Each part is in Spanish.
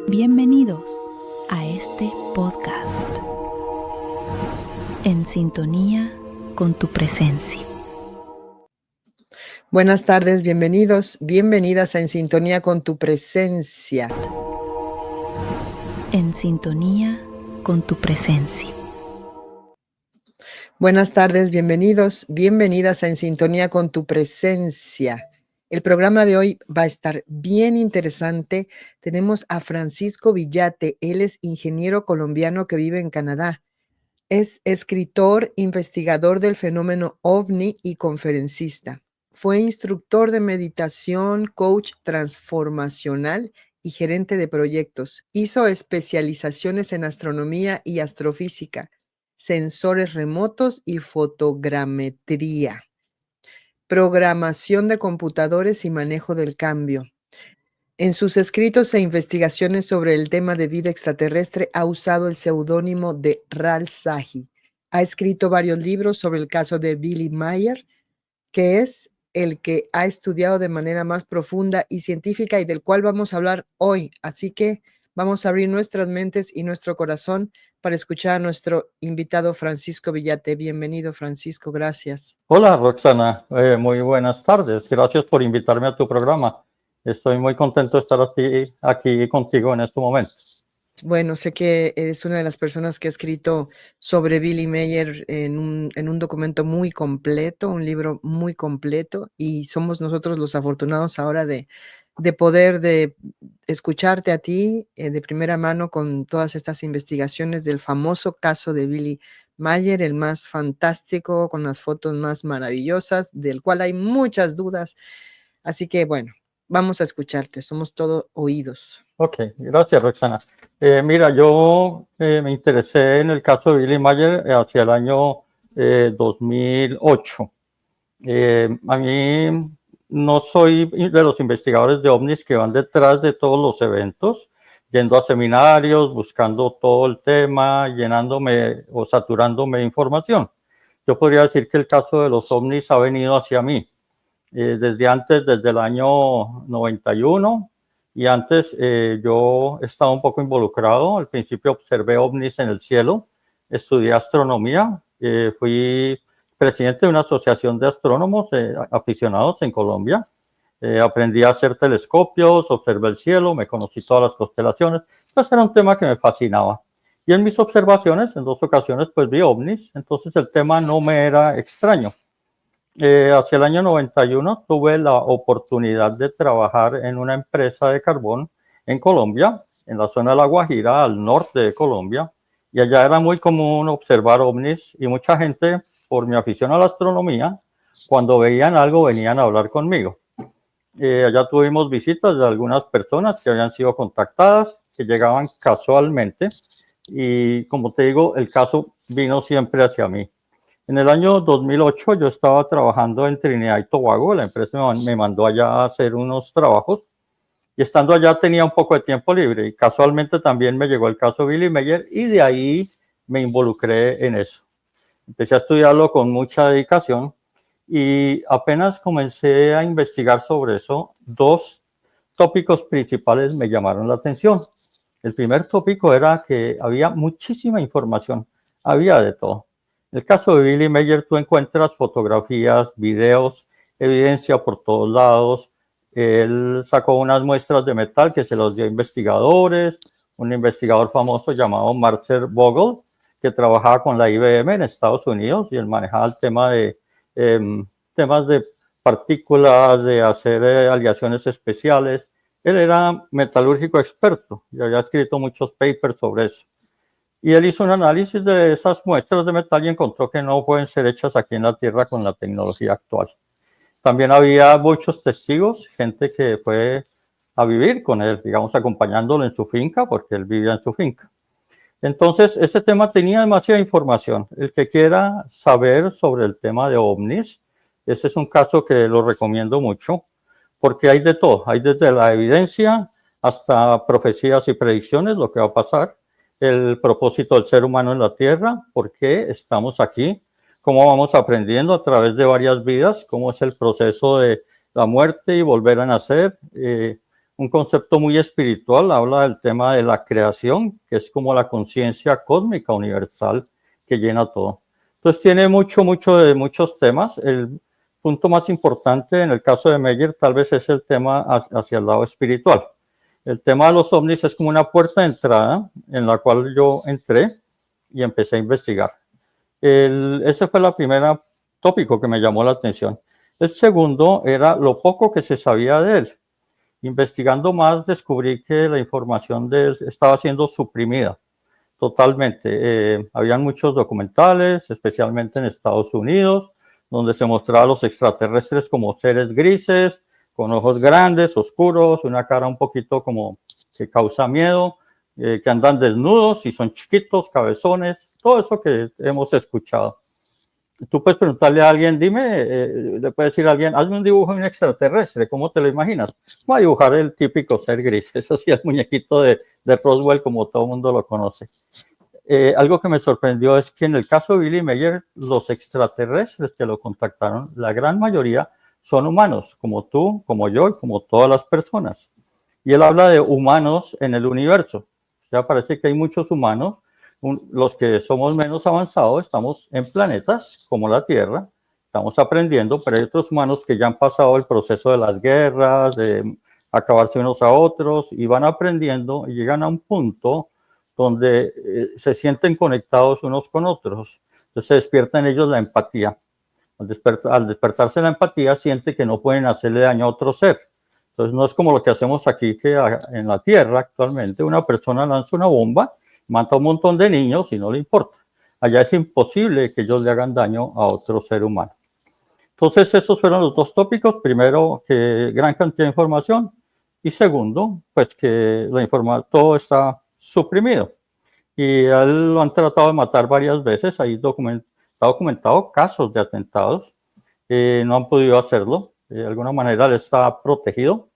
Bienvenidos a este podcast, en sintonía con tu presencia. Buenas tardes, bienvenidos, bienvenidas a En Sintonía con tu Presencia. En sintonía con tu presencia. Buenas tardes, bienvenidos, bienvenidas a En Sintonía con tu Presencia. El programa de hoy va a estar bien interesante. Tenemos a Francisco Villate, él es ingeniero colombiano que vive en Canadá. Es escritor, investigador del fenómeno OVNI y conferencista. Fue instructor de meditación, coach transformacional y gerente de proyectos. Hizo especializaciones en astronomía y astrofísica, sensores remotos y fotogrametría, programación de computadores y manejo del cambio. En sus escritos e investigaciones sobre el tema de vida extraterrestre ha usado el seudónimo de Ral Sahi. Ha escrito varios libros sobre el caso de Billy Meier, que es el que ha estudiado de manera más profunda y científica y del cual vamos a hablar hoy. Así que vamos a abrir nuestras mentes y nuestro corazón para escuchar a nuestro invitado Francisco Villate. Bienvenido, Francisco, gracias. Hola, Roxana, muy buenas tardes. Gracias por invitarme a tu programa. Estoy muy contento de estar aquí contigo en este momento. Bueno, sé que eres una de las personas que ha escrito sobre Billy Meier en un documento muy completo, un libro muy completo, y somos nosotros los afortunados ahora de poder escucharte a ti de primera mano con todas estas investigaciones del famoso caso de Billy Meier, el más fantástico, con las fotos más maravillosas, del cual hay muchas dudas. Así que bueno, vamos a escucharte, somos todo oídos. Ok, gracias, Roxana. Mira, yo me interesé en el caso de Billy Meier hacia el año 2008. A mí no soy de los investigadores de ovnis que van detrás de todos los eventos, yendo a seminarios, buscando todo el tema, llenándome o saturándome de información. Yo podría decir que el caso de los ovnis ha venido hacia mí. Desde antes, desde el año 91, y antes yo estaba un poco involucrado. Al principio observé ovnis en el cielo, estudié astronomía, fui presidente de una asociación de astrónomos aficionados en Colombia. Aprendí a hacer telescopios, observé el cielo, me conocí todas las constelaciones. Pues era un tema que me fascinaba. Y en mis observaciones, en 2 ocasiones, pues vi ovnis, entonces el tema no me era extraño. Hacia el año 91 tuve la oportunidad de trabajar en una empresa de carbón en Colombia, en la zona de La Guajira, al norte de Colombia, y allá era muy común observar ovnis y mucha gente, por mi afición a la astronomía, cuando veían algo venían a hablar conmigo. Allá tuvimos visitas de algunas personas que habían sido contactadas, que llegaban casualmente, y como te digo, el caso vino siempre hacia mí. En el año 2008 yo estaba trabajando en Trinidad y Tobago, la empresa me mandó allá a hacer unos trabajos, y estando allá tenía un poco de tiempo libre, y casualmente también me llegó el caso Billy Meier, y de ahí me involucré en eso. Empecé a estudiarlo con mucha dedicación, y apenas comencé a investigar sobre eso, 2 tópicos principales me llamaron la atención. El primer tópico era que había muchísima información, había de todo. En el caso de Billy Meier, tú encuentras fotografías, videos, evidencia por todos lados. Él sacó unas muestras de metal que se los dio a investigadores, un investigador famoso llamado Marcel Vogel, que trabajaba con la IBM en Estados Unidos, y él manejaba el tema de temas de partículas, de hacer aleaciones especiales. Él era metalúrgico experto y había escrito muchos papers sobre eso. Y él hizo un análisis de esas muestras de metal y encontró que no pueden ser hechas aquí en la Tierra con la tecnología actual. También había muchos testigos, gente que fue a vivir con él, digamos, acompañándolo en su finca, porque él vivía en su finca. Entonces, este tema tenía demasiada información. El que quiera saber sobre el tema de ovnis, ese es un caso que lo recomiendo mucho, porque hay de todo. Hay desde la evidencia hasta profecías y predicciones, lo que va a pasar, el propósito del ser humano en la Tierra, por qué estamos aquí, cómo vamos aprendiendo a través de varias vidas, cómo es el proceso de la muerte y volver a nacer, un concepto muy espiritual, habla del tema de la creación, que es como la conciencia cósmica universal que llena todo. Entonces tiene muchos temas. El punto más importante en el caso de Meyer tal vez es el tema hacia el lado espiritual. El tema de los ovnis es como una puerta de entrada en la cual yo entré y empecé a investigar. Ese fue el primer tópico que me llamó la atención. El segundo era lo poco que se sabía de él. Investigando más, descubrí que la información de él estaba siendo suprimida totalmente. Habían muchos documentales, especialmente en Estados Unidos, donde se mostraba a los extraterrestres como seres grises, con ojos grandes, oscuros, una cara un poquito como que causa miedo, que andan desnudos y son chiquitos, cabezones, todo eso que hemos escuchado. Tú puedes preguntarle a alguien, dime, le puedes decir a alguien, hazme un dibujo de un extraterrestre, ¿cómo te lo imaginas? Voy a dibujar el típico ser gris, eso sí, el muñequito de Roswell, como todo el mundo lo conoce. Algo que me sorprendió es que en el caso de Billy Meyer, los extraterrestres que lo contactaron, la gran mayoría son humanos, como tú, como yo y como todas las personas. Y él habla de humanos en el universo. O sea, parece que hay muchos humanos. Los que somos menos avanzados estamos en planetas como la Tierra, estamos aprendiendo, pero hay otros humanos que ya han pasado el proceso de las guerras, de acabarse unos a otros, y van aprendiendo y llegan a un punto donde se sienten conectados unos con otros. Entonces se despierta en ellos la empatía. Al despertarse la empatía, siente que no pueden hacerle daño a otro ser. Entonces no es como lo que hacemos aquí, que en la Tierra actualmente una persona lanza una bomba, mata a un montón de niños y no le importa. Allá es imposible que ellos le hagan daño a otro ser humano. Entonces esos fueron los dos tópicos. Primero, que gran cantidad de información. Y segundo, pues que todo está suprimido. Y a él lo han tratado de matar varias veces. Ahí está documentado casos de atentados. No han podido hacerlo. De alguna manera él está protegido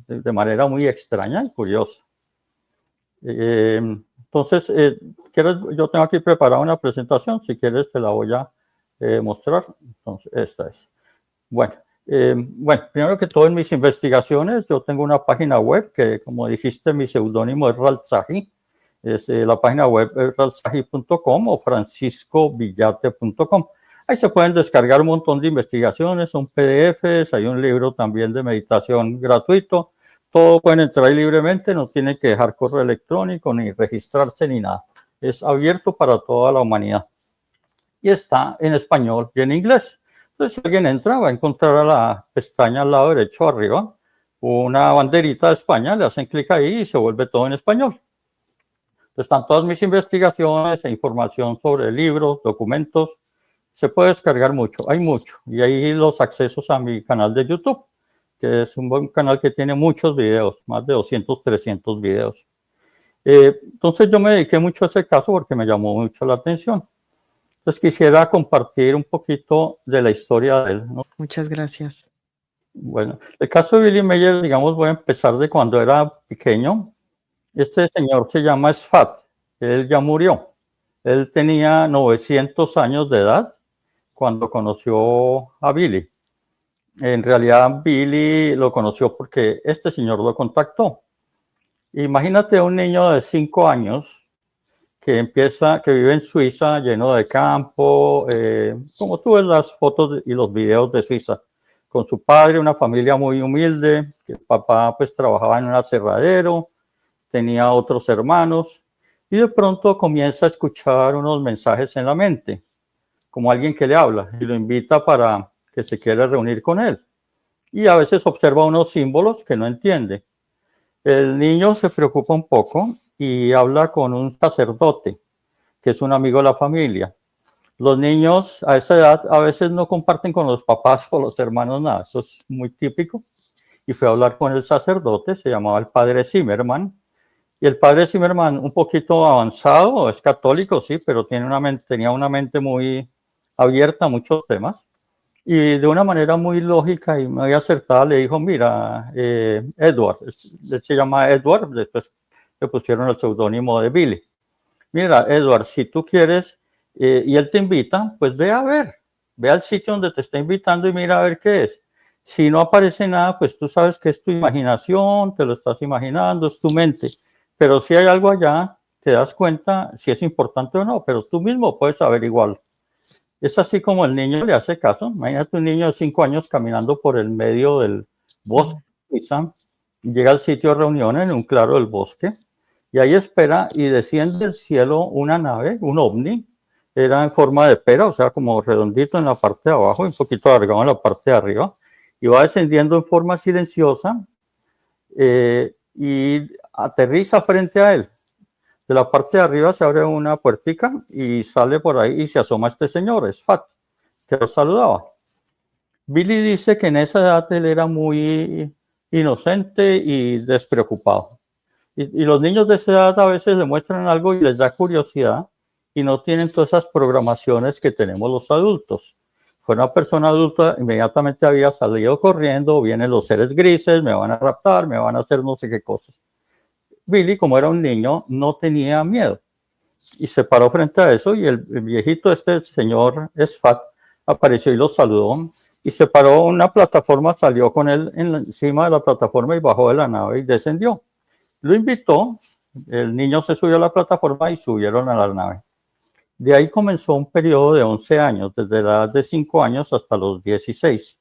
de manera muy extraña y curiosa. Entonces, yo tengo aquí preparada una presentación, si quieres te la voy a mostrar. Entonces, esta es. Bueno, primero que todo en mis investigaciones, yo tengo una página web que, como dijiste, mi seudónimo es Ralzaji. La página web es ralzaji.com o franciscovillate.com. Ahí se pueden descargar un montón de investigaciones, son PDFs, hay un libro también de meditación gratuito. Todo pueden entrar ahí libremente, no tienen que dejar correo electrónico ni registrarse ni nada. Es abierto para toda la humanidad. Y está en español y en inglés. Entonces, si alguien entra, va a encontrar a la pestaña al lado derecho arriba una banderita de España, le hacen clic ahí y se vuelve todo en español. Entonces, están todas mis investigaciones e información sobre libros, documentos. Se puede descargar mucho, hay mucho. Y ahí los accesos a mi canal de YouTube, que es un buen canal que tiene muchos videos, más de 200, 300 videos. Entonces yo me dediqué mucho a ese caso porque me llamó mucho la atención. Entonces quisiera compartir un poquito de la historia de él, ¿no? Muchas gracias. Bueno, el caso de Billy Meyer, digamos, voy a empezar de cuando era pequeño. Este señor se llama Sfat, él ya murió. Él tenía 900 años de edad cuando conoció a Billy. En realidad, Billy lo conoció porque este señor lo contactó. Imagínate un niño de 5 años que vive en Suiza, lleno de campo, como tú ves las fotos y los videos de Suiza, con su padre, una familia muy humilde, que el papá pues trabajaba en un aserradero, tenía otros hermanos, y de pronto comienza a escuchar unos mensajes en la mente, como alguien que le habla, y lo invita para que se quiera reunir con él. Y a veces observa unos símbolos que no entiende. El niño se preocupa un poco y habla con un sacerdote, que es un amigo de la familia. Los niños a esa edad a veces no comparten con los papás o los hermanos nada, eso es muy típico. Y fue a hablar con el sacerdote, se llamaba el padre Zimmerman. Y el padre Zimmerman, un poquito avanzado, es católico, sí, pero tenía una mente muy abierta a muchos temas. Y de una manera muy lógica y muy acertada le dijo, mira, Edward, él se llama Edward, después le pusieron el seudónimo de Billy. Mira, Edward, si tú quieres y él te invita, pues ve al sitio donde te está invitando y mira a ver qué es. Si no aparece nada, pues tú sabes que es tu imaginación, te lo estás imaginando, es tu mente. Pero si hay algo allá, te das cuenta si es importante o no, pero tú mismo puedes averiguarlo. Es así como el niño le hace caso. Imagínate un niño de 5 años caminando por el medio del bosque, quizá, llega al sitio de reunión en un claro del bosque, y ahí espera y desciende del cielo una nave, un ovni, era en forma de pera, o sea, como redondito en la parte de abajo y un poquito alargado en la parte de arriba, y va descendiendo en forma silenciosa y aterriza frente a él. De la parte de arriba se abre una puertica y sale por ahí y se asoma este señor, Sfat, que lo saludaba. Billy dice que en esa edad él era muy inocente y despreocupado. Y los niños de esa edad a veces demuestran algo y les da curiosidad y no tienen todas esas programaciones que tenemos los adultos. Fue una persona adulta, inmediatamente había salido corriendo, vienen los seres grises, me van a raptar, me van a hacer no sé qué cosas. Billy, como era un niño, no tenía miedo y se paró frente a eso y el viejito, este señor Sfat, apareció y lo saludó y se paró en una plataforma, salió con él encima de la plataforma y bajó de la nave y descendió. Lo invitó, el niño se subió a la plataforma y subieron a la nave. De ahí comenzó un periodo de 11 años, desde la edad de 5 años hasta los 16,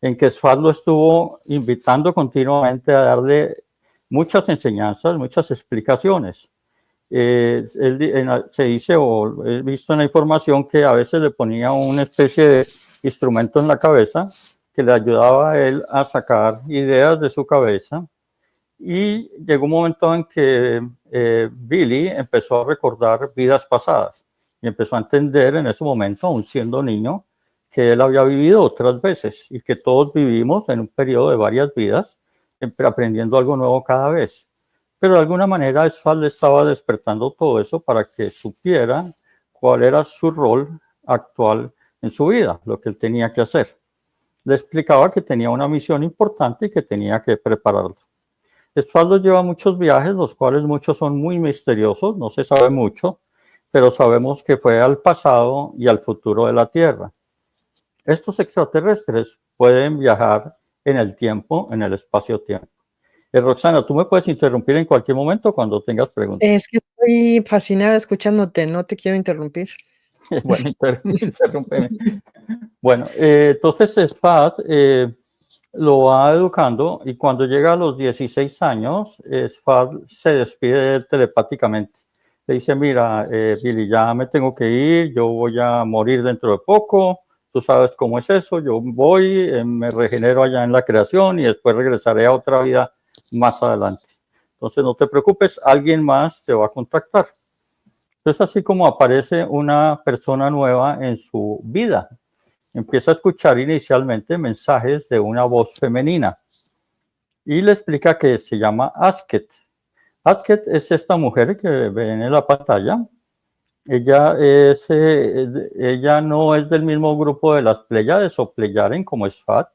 en que Sfat lo estuvo invitando continuamente a darle muchas enseñanzas, muchas explicaciones. Se dice, o he visto en la información, que a veces le ponía una especie de instrumento en la cabeza que le ayudaba a él a sacar ideas de su cabeza. Y llegó un momento en que Billy empezó a recordar vidas pasadas y empezó a entender en ese momento, aún siendo niño, que él había vivido otras veces y que todos vivimos en un periodo de varias vidas, aprendiendo algo nuevo cada vez. Pero de alguna manera Sfat le estaba despertando todo eso para que supiera cuál era su rol actual en su vida, lo que él tenía que hacer. Le explicaba que tenía una misión importante y que tenía que prepararlo. Sfat lleva muchos viajes, los cuales muchos son muy misteriosos, no se sabe mucho, pero sabemos que fue al pasado y al futuro de la Tierra. Estos extraterrestres pueden viajar en el tiempo, en el espacio-tiempo. Roxana, tú me puedes interrumpir en cualquier momento cuando tengas preguntas. Es que estoy fascinada escuchándote, no te quiero interrumpir. Bueno, interrúmpeme. Bueno, entonces Sfat lo va educando y cuando llega a los 16 años, Sfat se despide telepáticamente. Le dice, mira, Billy, ya me tengo que ir, yo voy a morir dentro de poco, tú sabes cómo es eso, yo voy, me regenero allá en la creación y después regresaré a otra vida más adelante. Entonces no te preocupes, alguien más te va a contactar. Entonces así como aparece una persona nueva en su vida, empieza a escuchar inicialmente mensajes de una voz femenina y le explica que se llama Asket. Asket es esta mujer que ven en la pantalla. Ella no es del mismo grupo de las Pléyades o Pleyaren como Sfat.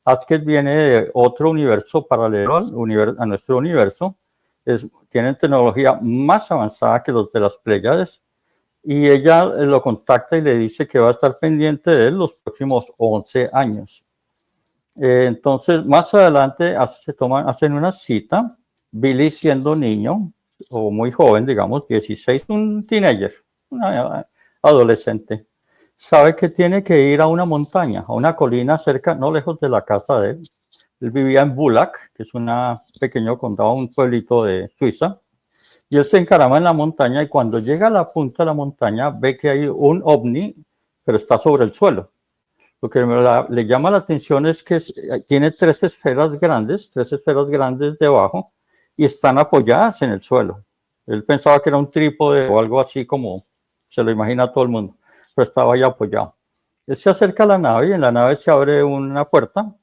Asket viene de otro universo paralelo a nuestro universo. Tienen tecnología más avanzada que los de las Pléyades. Y ella lo contacta y le dice que va a estar pendiente de él los próximos 11 años. Entonces, más adelante hacen una cita, Billy siendo niño, o muy joven, digamos, 16, un teenager, una adolescente, sabe que tiene que ir a una montaña, a una colina cerca, no lejos de la casa de él. Él vivía en Bulak, que es un pequeño condado, un pueblito de Suiza. Y él se encarama en la montaña y cuando llega a la punta de la montaña ve que hay un ovni, pero está sobre el suelo. Lo que le llama la atención es que tiene tres esferas grandes debajo y están apoyadas en el suelo. Él pensaba que era un trípode o algo así como se lo imagina todo el mundo, pero estaba ahí apoyado. Él se acerca a la nave y en la nave se abre una puerta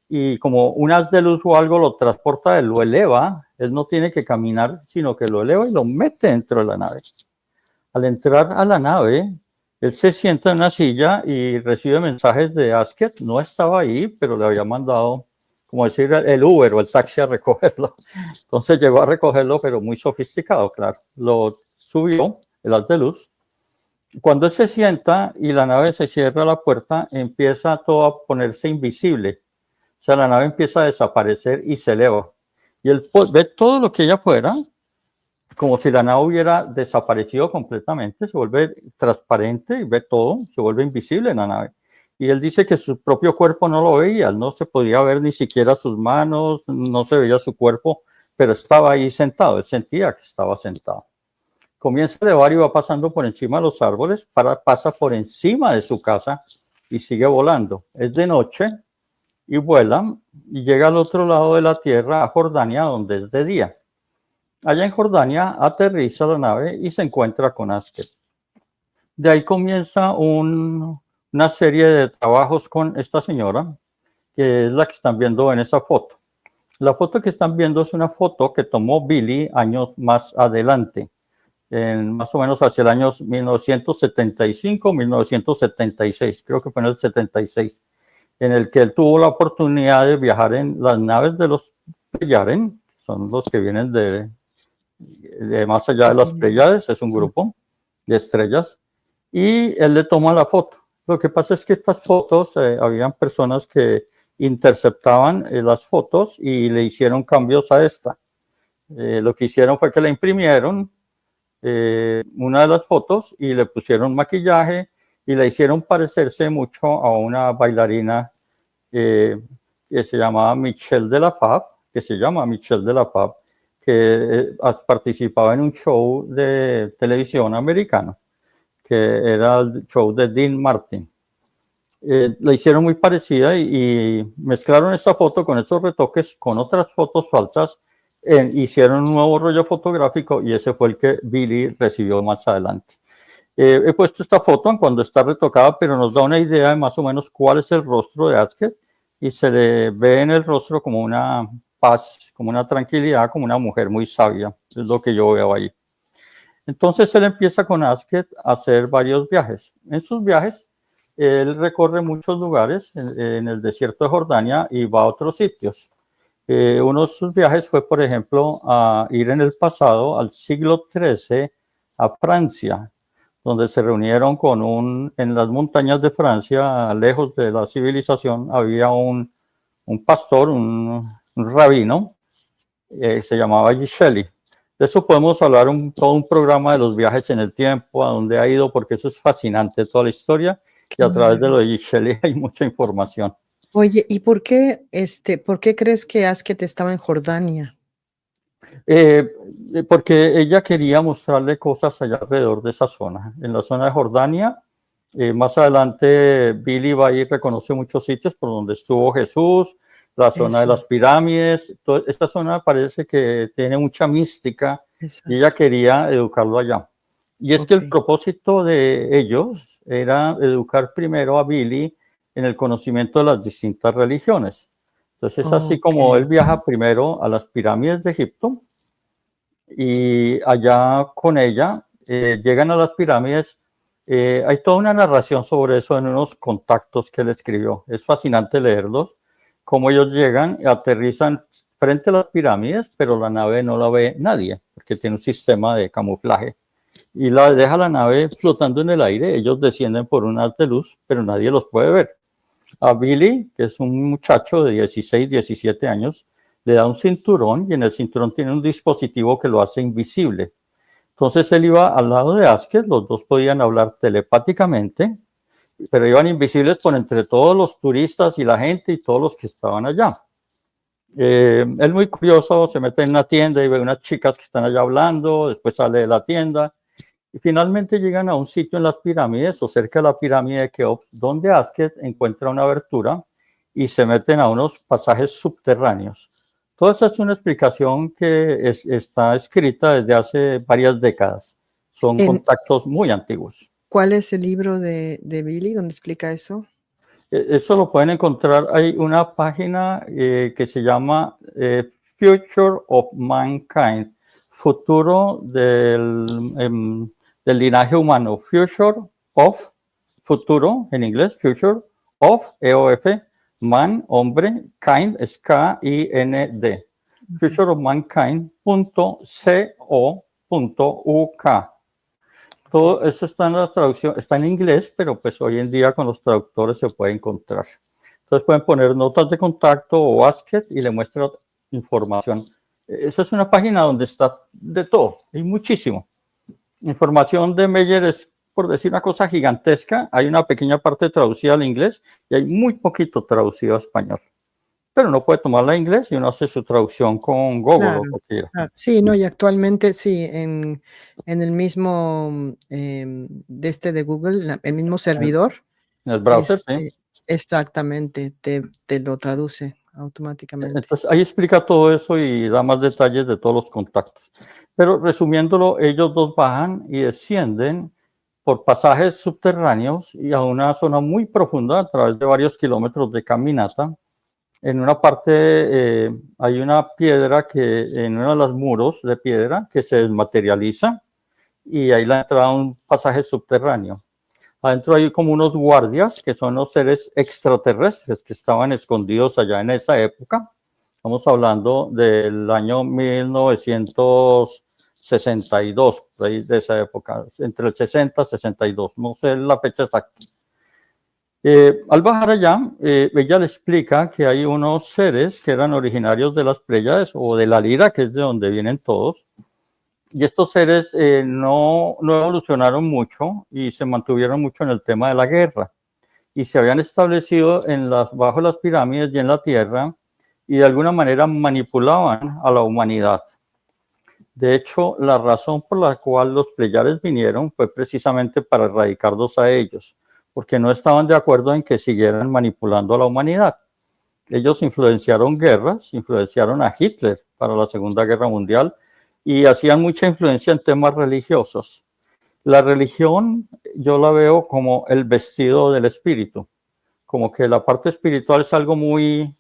y como un haz de luz o algo lo transporta, él lo eleva, él no tiene que caminar, sino que lo eleva y lo mete dentro de la nave. Al entrar a la nave, él se sienta en una silla y recibe mensajes de Asket, no estaba ahí, pero le había mandado, como decir, el Uber o el taxi a recogerlo. Entonces llegó a recogerlo, pero muy sofisticado, claro. Lo subió, el haz de luz. Cuando él se sienta y la nave se cierra la puerta, empieza todo a ponerse invisible. O sea, la nave empieza a desaparecer y se eleva. Y él ve todo lo que hay afuera, como si la nave hubiera desaparecido completamente, se vuelve transparente y ve todo, se vuelve invisible en la nave. Y él dice que su propio cuerpo no lo veía, no se podía ver ni siquiera sus manos, no se veía su cuerpo, pero estaba ahí sentado, él sentía que estaba sentado. Comienza a elevar y va pasando por encima de los árboles, pasa por encima de su casa y sigue volando. Es de noche y vuela y llega al otro lado de la tierra, a Jordania, donde es de día. Allá en Jordania aterriza la nave y se encuentra con Asket. De ahí comienza una serie de trabajos con esta señora, que es la que están viendo en esa foto. La foto que están viendo es una foto que tomó Billy años más adelante, más o menos hacia el año 1975, 1976, creo que fue en el 76, en el que él tuvo la oportunidad de viajar en las naves de los Pleiades, que son los que vienen de más allá de las Pleiades, es un grupo de estrellas, y él le toma la foto. Lo que pasa es que estas fotos, habían personas que interceptaban las fotos y le hicieron cambios a esta. Lo que hicieron fue que le imprimieron una de las fotos y le pusieron maquillaje y le hicieron parecerse mucho a una bailarina que se llamaba Michelle de la Fab, que participaba en un show de televisión americano, que era el show de Dean Martin. La hicieron muy parecida y mezclaron esta foto con esos retoques con otras fotos falsas, hicieron un nuevo rollo fotográfico y ese fue el que Billy recibió más adelante. He puesto esta foto en cuando está retocada, pero nos da una idea de más o menos cuál es el rostro de Asket y se le ve en el rostro como una paz, como una tranquilidad, como una mujer muy sabia, es lo que yo veo ahí. Entonces él empieza con Asket a hacer varios viajes. En sus viajes, él recorre muchos lugares en el desierto de Jordania y va a otros sitios. Uno de sus viajes fue, por ejemplo, a ir en el pasado, al siglo XIII, a Francia, donde se reunieron en las montañas de Francia, lejos de la civilización, había un pastor, un rabino, se llamaba Giseli. De eso podemos hablar todo un programa de los viajes en el tiempo, a dónde ha ido, porque eso es fascinante, toda la historia, y a través de lo de Giseli hay mucha información. Oye, ¿y por qué crees que Asket estaba en Jordania? Porque ella quería mostrarle cosas allá alrededor de esa zona, en la zona de Jordania. Más adelante Billy va y reconoce muchos sitios por donde estuvo Jesús, la zona de las pirámides. Esta zona parece que tiene mucha mística. Exacto. Y ella quería educarlo allá. Y es que el propósito de ellos era educar primero a Billy en el conocimiento de las distintas religiones. Entonces es así como él viaja primero a las pirámides de Egipto y allá con ella llegan a las pirámides. Hay toda una narración sobre eso en unos contactos que él escribió. Es fascinante leerlos, cómo ellos llegan y aterrizan frente a las pirámides, pero la nave no la ve nadie, porque tiene un sistema de camuflaje. Y deja la nave flotando en el aire, ellos descienden por un haz de luz, pero nadie los puede ver. A Billy, que es un muchacho de 16, 17 años, le da un cinturón y en el cinturón tiene un dispositivo que lo hace invisible. Entonces él iba al lado de Asket, los dos podían hablar telepáticamente, pero iban invisibles por entre todos los turistas y la gente y todos los que estaban allá. Él muy curioso, se mete en una tienda y ve unas chicas que están allá hablando, después sale de la tienda y finalmente llegan a un sitio en las pirámides o cerca de la pirámide de Keops, donde Asket encuentra una abertura y se meten a unos pasajes subterráneos. Toda esa es una explicación que está escrita desde hace varias décadas. Son contactos muy antiguos. ¿Cuál es el libro de Billy donde explica eso? Eso lo pueden encontrar. Hay una página que se llama Future of Mankind, futuro del linaje humano. Futuro en inglés, Future of, E-O-F, Man, hombre, kind, es K-I-N-D. futureofmankind.co.uk. Todo eso está en la traducción, está en inglés, pero pues hoy en día con los traductores se puede encontrar. Entonces pueden poner notas de contacto o basket y le muestra información. Esa es una página donde está de todo, hay muchísimo. Información de Meyer es, por decir una cosa gigantesca, hay una pequeña parte traducida al inglés y hay muy poquito traducido a español. Pero uno puede tomarla en inglés y uno hace su traducción con Google Claro, o lo que quiera. claro. Sí, no, y actualmente sí, en el mismo de Google, el mismo servidor, En el browser, sí. exactamente, te lo traduce automáticamente. Entonces ahí explica todo eso y da más detalles de todos los contactos. Pero resumiéndolo, ellos dos bajan y descienden por pasajes subterráneos y a una zona muy profunda a través de varios kilómetros de caminata. En una parte hay una piedra en uno de los muros de piedra que se desmaterializa y ahí la entrada a un pasaje subterráneo. Adentro hay como unos guardias que son los seres extraterrestres que estaban escondidos allá en esa época. Estamos hablando del año 1962, por ahí de esa época, entre el 60 y 62, no sé la fecha exacta. Al bajar allá, ella le explica que hay unos seres que eran originarios de las Pléyades o de la Lira, que es de donde vienen todos, y estos seres no evolucionaron mucho y se mantuvieron mucho en el tema de la guerra, y se habían establecido bajo las pirámides y en la tierra, y de alguna manera manipulaban a la humanidad. De hecho, la razón por la cual los Pléyades vinieron fue precisamente para erradicarlos a ellos, porque no estaban de acuerdo en que siguieran manipulando a la humanidad. Ellos influenciaron guerras, influenciaron a Hitler para la Segunda Guerra Mundial y hacían mucha influencia en temas religiosos. La religión yo la veo como el vestido del espíritu, como que la parte espiritual es algo muy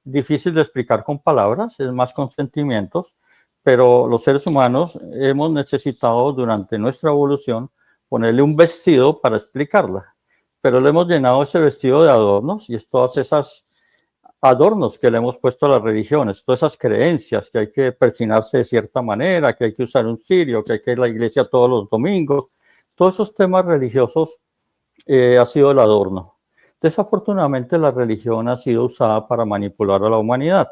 difícil de explicar con palabras, es más con sentimientos, pero los seres humanos hemos necesitado durante nuestra evolución ponerle un vestido para explicarla. Pero le hemos llenado ese vestido de adornos y es todas esas adornos que le hemos puesto a las religiones, todas esas creencias que hay que persinarse de cierta manera, que hay que usar un cirio, que hay que ir a la iglesia todos los domingos, todos esos temas religiosos ha sido el adorno. Desafortunadamente la religión ha sido usada para manipular a la humanidad.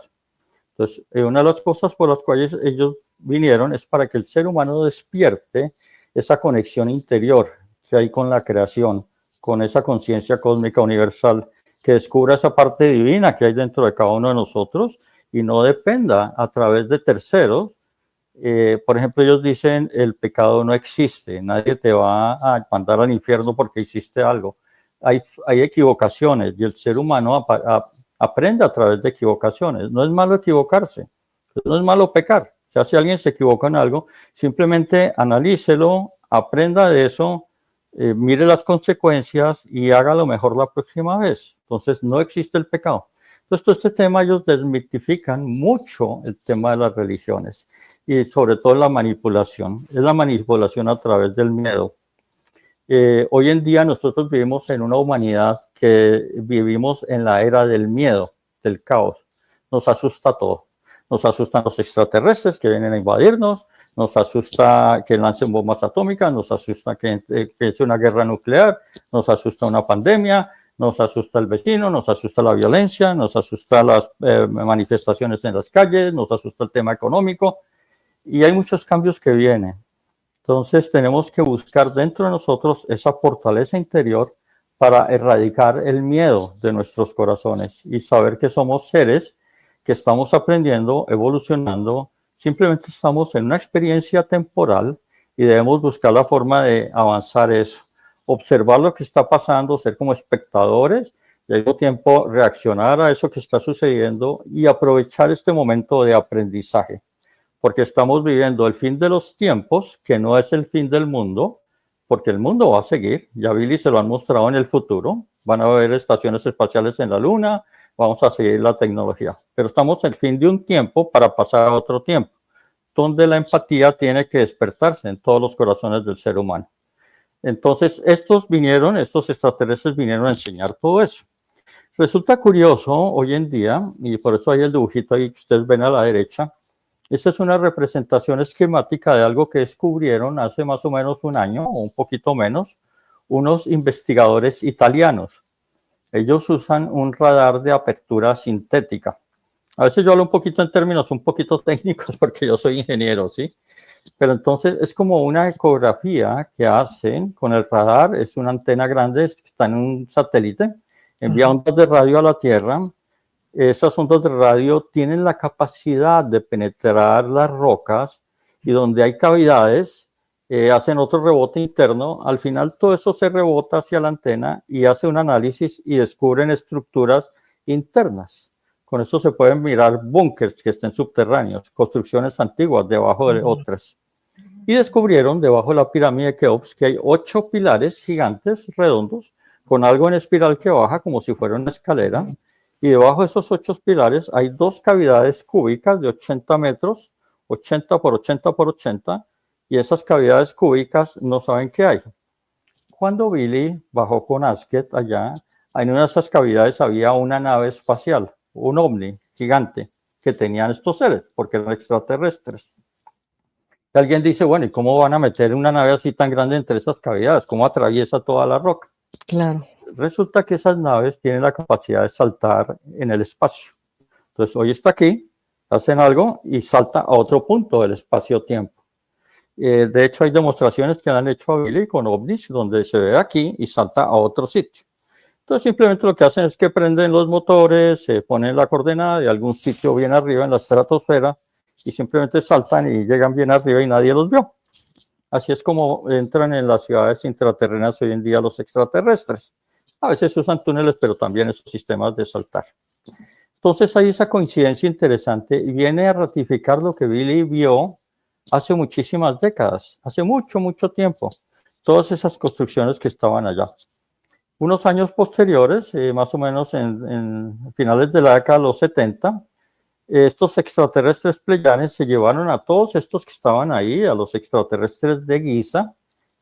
Entonces, una de las cosas por las cuales ellos vinieron es para que el ser humano despierte esa conexión interior que hay con la creación, con esa conciencia cósmica universal, que descubra esa parte divina que hay dentro de cada uno de nosotros y no dependa a través de terceros. Por ejemplo, ellos dicen, el pecado no existe, nadie te va a mandar al infierno porque hiciste algo. Hay equivocaciones y el ser humano aprende a través de equivocaciones. No es malo equivocarse, no es malo pecar. O sea, si alguien se equivoca en algo, simplemente analícelo, aprenda de eso, mire las consecuencias y haga lo mejor la próxima vez. Entonces, no existe el pecado. Entonces, todo este tema ellos desmitifican mucho el tema de las religiones y sobre todo la manipulación. Es la manipulación a través del miedo. Hoy en día nosotros vivimos en una humanidad que vivimos en la era del miedo, del caos. Nos asusta todo. Nos asustan los extraterrestres que vienen a invadirnos, nos asusta que lancen bombas atómicas, nos asusta que empiece una guerra nuclear, nos asusta una pandemia, nos asusta el vecino, nos asusta la violencia, nos asusta las manifestaciones en las calles, nos asusta el tema económico y hay muchos cambios que vienen. Entonces tenemos que buscar dentro de nosotros esa fortaleza interior para erradicar el miedo de nuestros corazones y saber que somos seres que estamos aprendiendo, evolucionando, simplemente estamos en una experiencia temporal y debemos buscar la forma de avanzar eso, observar lo que está pasando, ser como espectadores y al mismo tiempo reaccionar a eso que está sucediendo y aprovechar este momento de aprendizaje. Porque estamos viviendo el fin de los tiempos, que no es el fin del mundo, porque el mundo va a seguir. Ya Billy se lo han mostrado en el futuro. Van a haber estaciones espaciales en la Luna, vamos a seguir la tecnología. Pero estamos en el fin de un tiempo para pasar a otro tiempo, donde la empatía tiene que despertarse en todos los corazones del ser humano. Entonces, estos extraterrestres vinieron a enseñar todo eso. Resulta curioso hoy en día, y por eso hay el dibujito ahí que ustedes ven a la derecha. Esta es una representación esquemática de algo que descubrieron hace más o menos un año o un poquito menos unos investigadores italianos. Ellos usan un radar de apertura sintética. A veces yo hablo un poquito en términos un poquito técnicos porque yo soy ingeniero, ¿sí? Pero entonces es como una ecografía que hacen con el radar, es una antena grande, está en un satélite, envía ondas de radio a la Tierra. Esas ondas de radio tienen la capacidad de penetrar las rocas y donde hay cavidades, hacen otro rebote interno. Al final todo eso se rebota hacia la antena y hace un análisis y descubren estructuras internas. Con eso se pueden mirar búnkers que estén subterráneos, construcciones antiguas debajo de otras. Y descubrieron debajo de la pirámide de Keops que hay 8 pilares gigantes redondos con algo en espiral que baja como si fuera una escalera. Y debajo de esos 8 pilares hay 2 cavidades cúbicas de 80 metros, 80 por 80 por 80, y esas cavidades cúbicas no saben qué hay. Cuando Billy bajó con Asked allá, en una de esas cavidades había una nave espacial, un ovni gigante que tenían estos seres, porque eran extraterrestres. Y alguien dice, bueno, ¿y cómo van a meter una nave así tan grande entre esas cavidades? ¿Cómo atraviesa toda la roca? Claro. Resulta que esas naves tienen la capacidad de saltar en el espacio. Entonces, hoy está aquí, hacen algo y salta a otro punto del espacio-tiempo. De hecho, hay demostraciones que han hecho a Billy con ovnis, donde se ve aquí y salta a otro sitio. Entonces, simplemente lo que hacen es que prenden los motores, se ponen la coordenada de algún sitio bien arriba en la estratosfera y simplemente saltan y llegan bien arriba y nadie los vio. Así es como entran en las ciudades intraterrenas hoy en día los extraterrestres. A veces usan túneles, pero también esos sistemas de saltar. Entonces hay esa coincidencia interesante y viene a ratificar lo que Billy vio hace muchísimas décadas, hace mucho, mucho tiempo. Todas esas construcciones que estaban allá. Unos años posteriores, más o menos en finales de la década de los 70, estos extraterrestres pleyanes se llevaron a todos estos que estaban ahí, a los extraterrestres de Giza,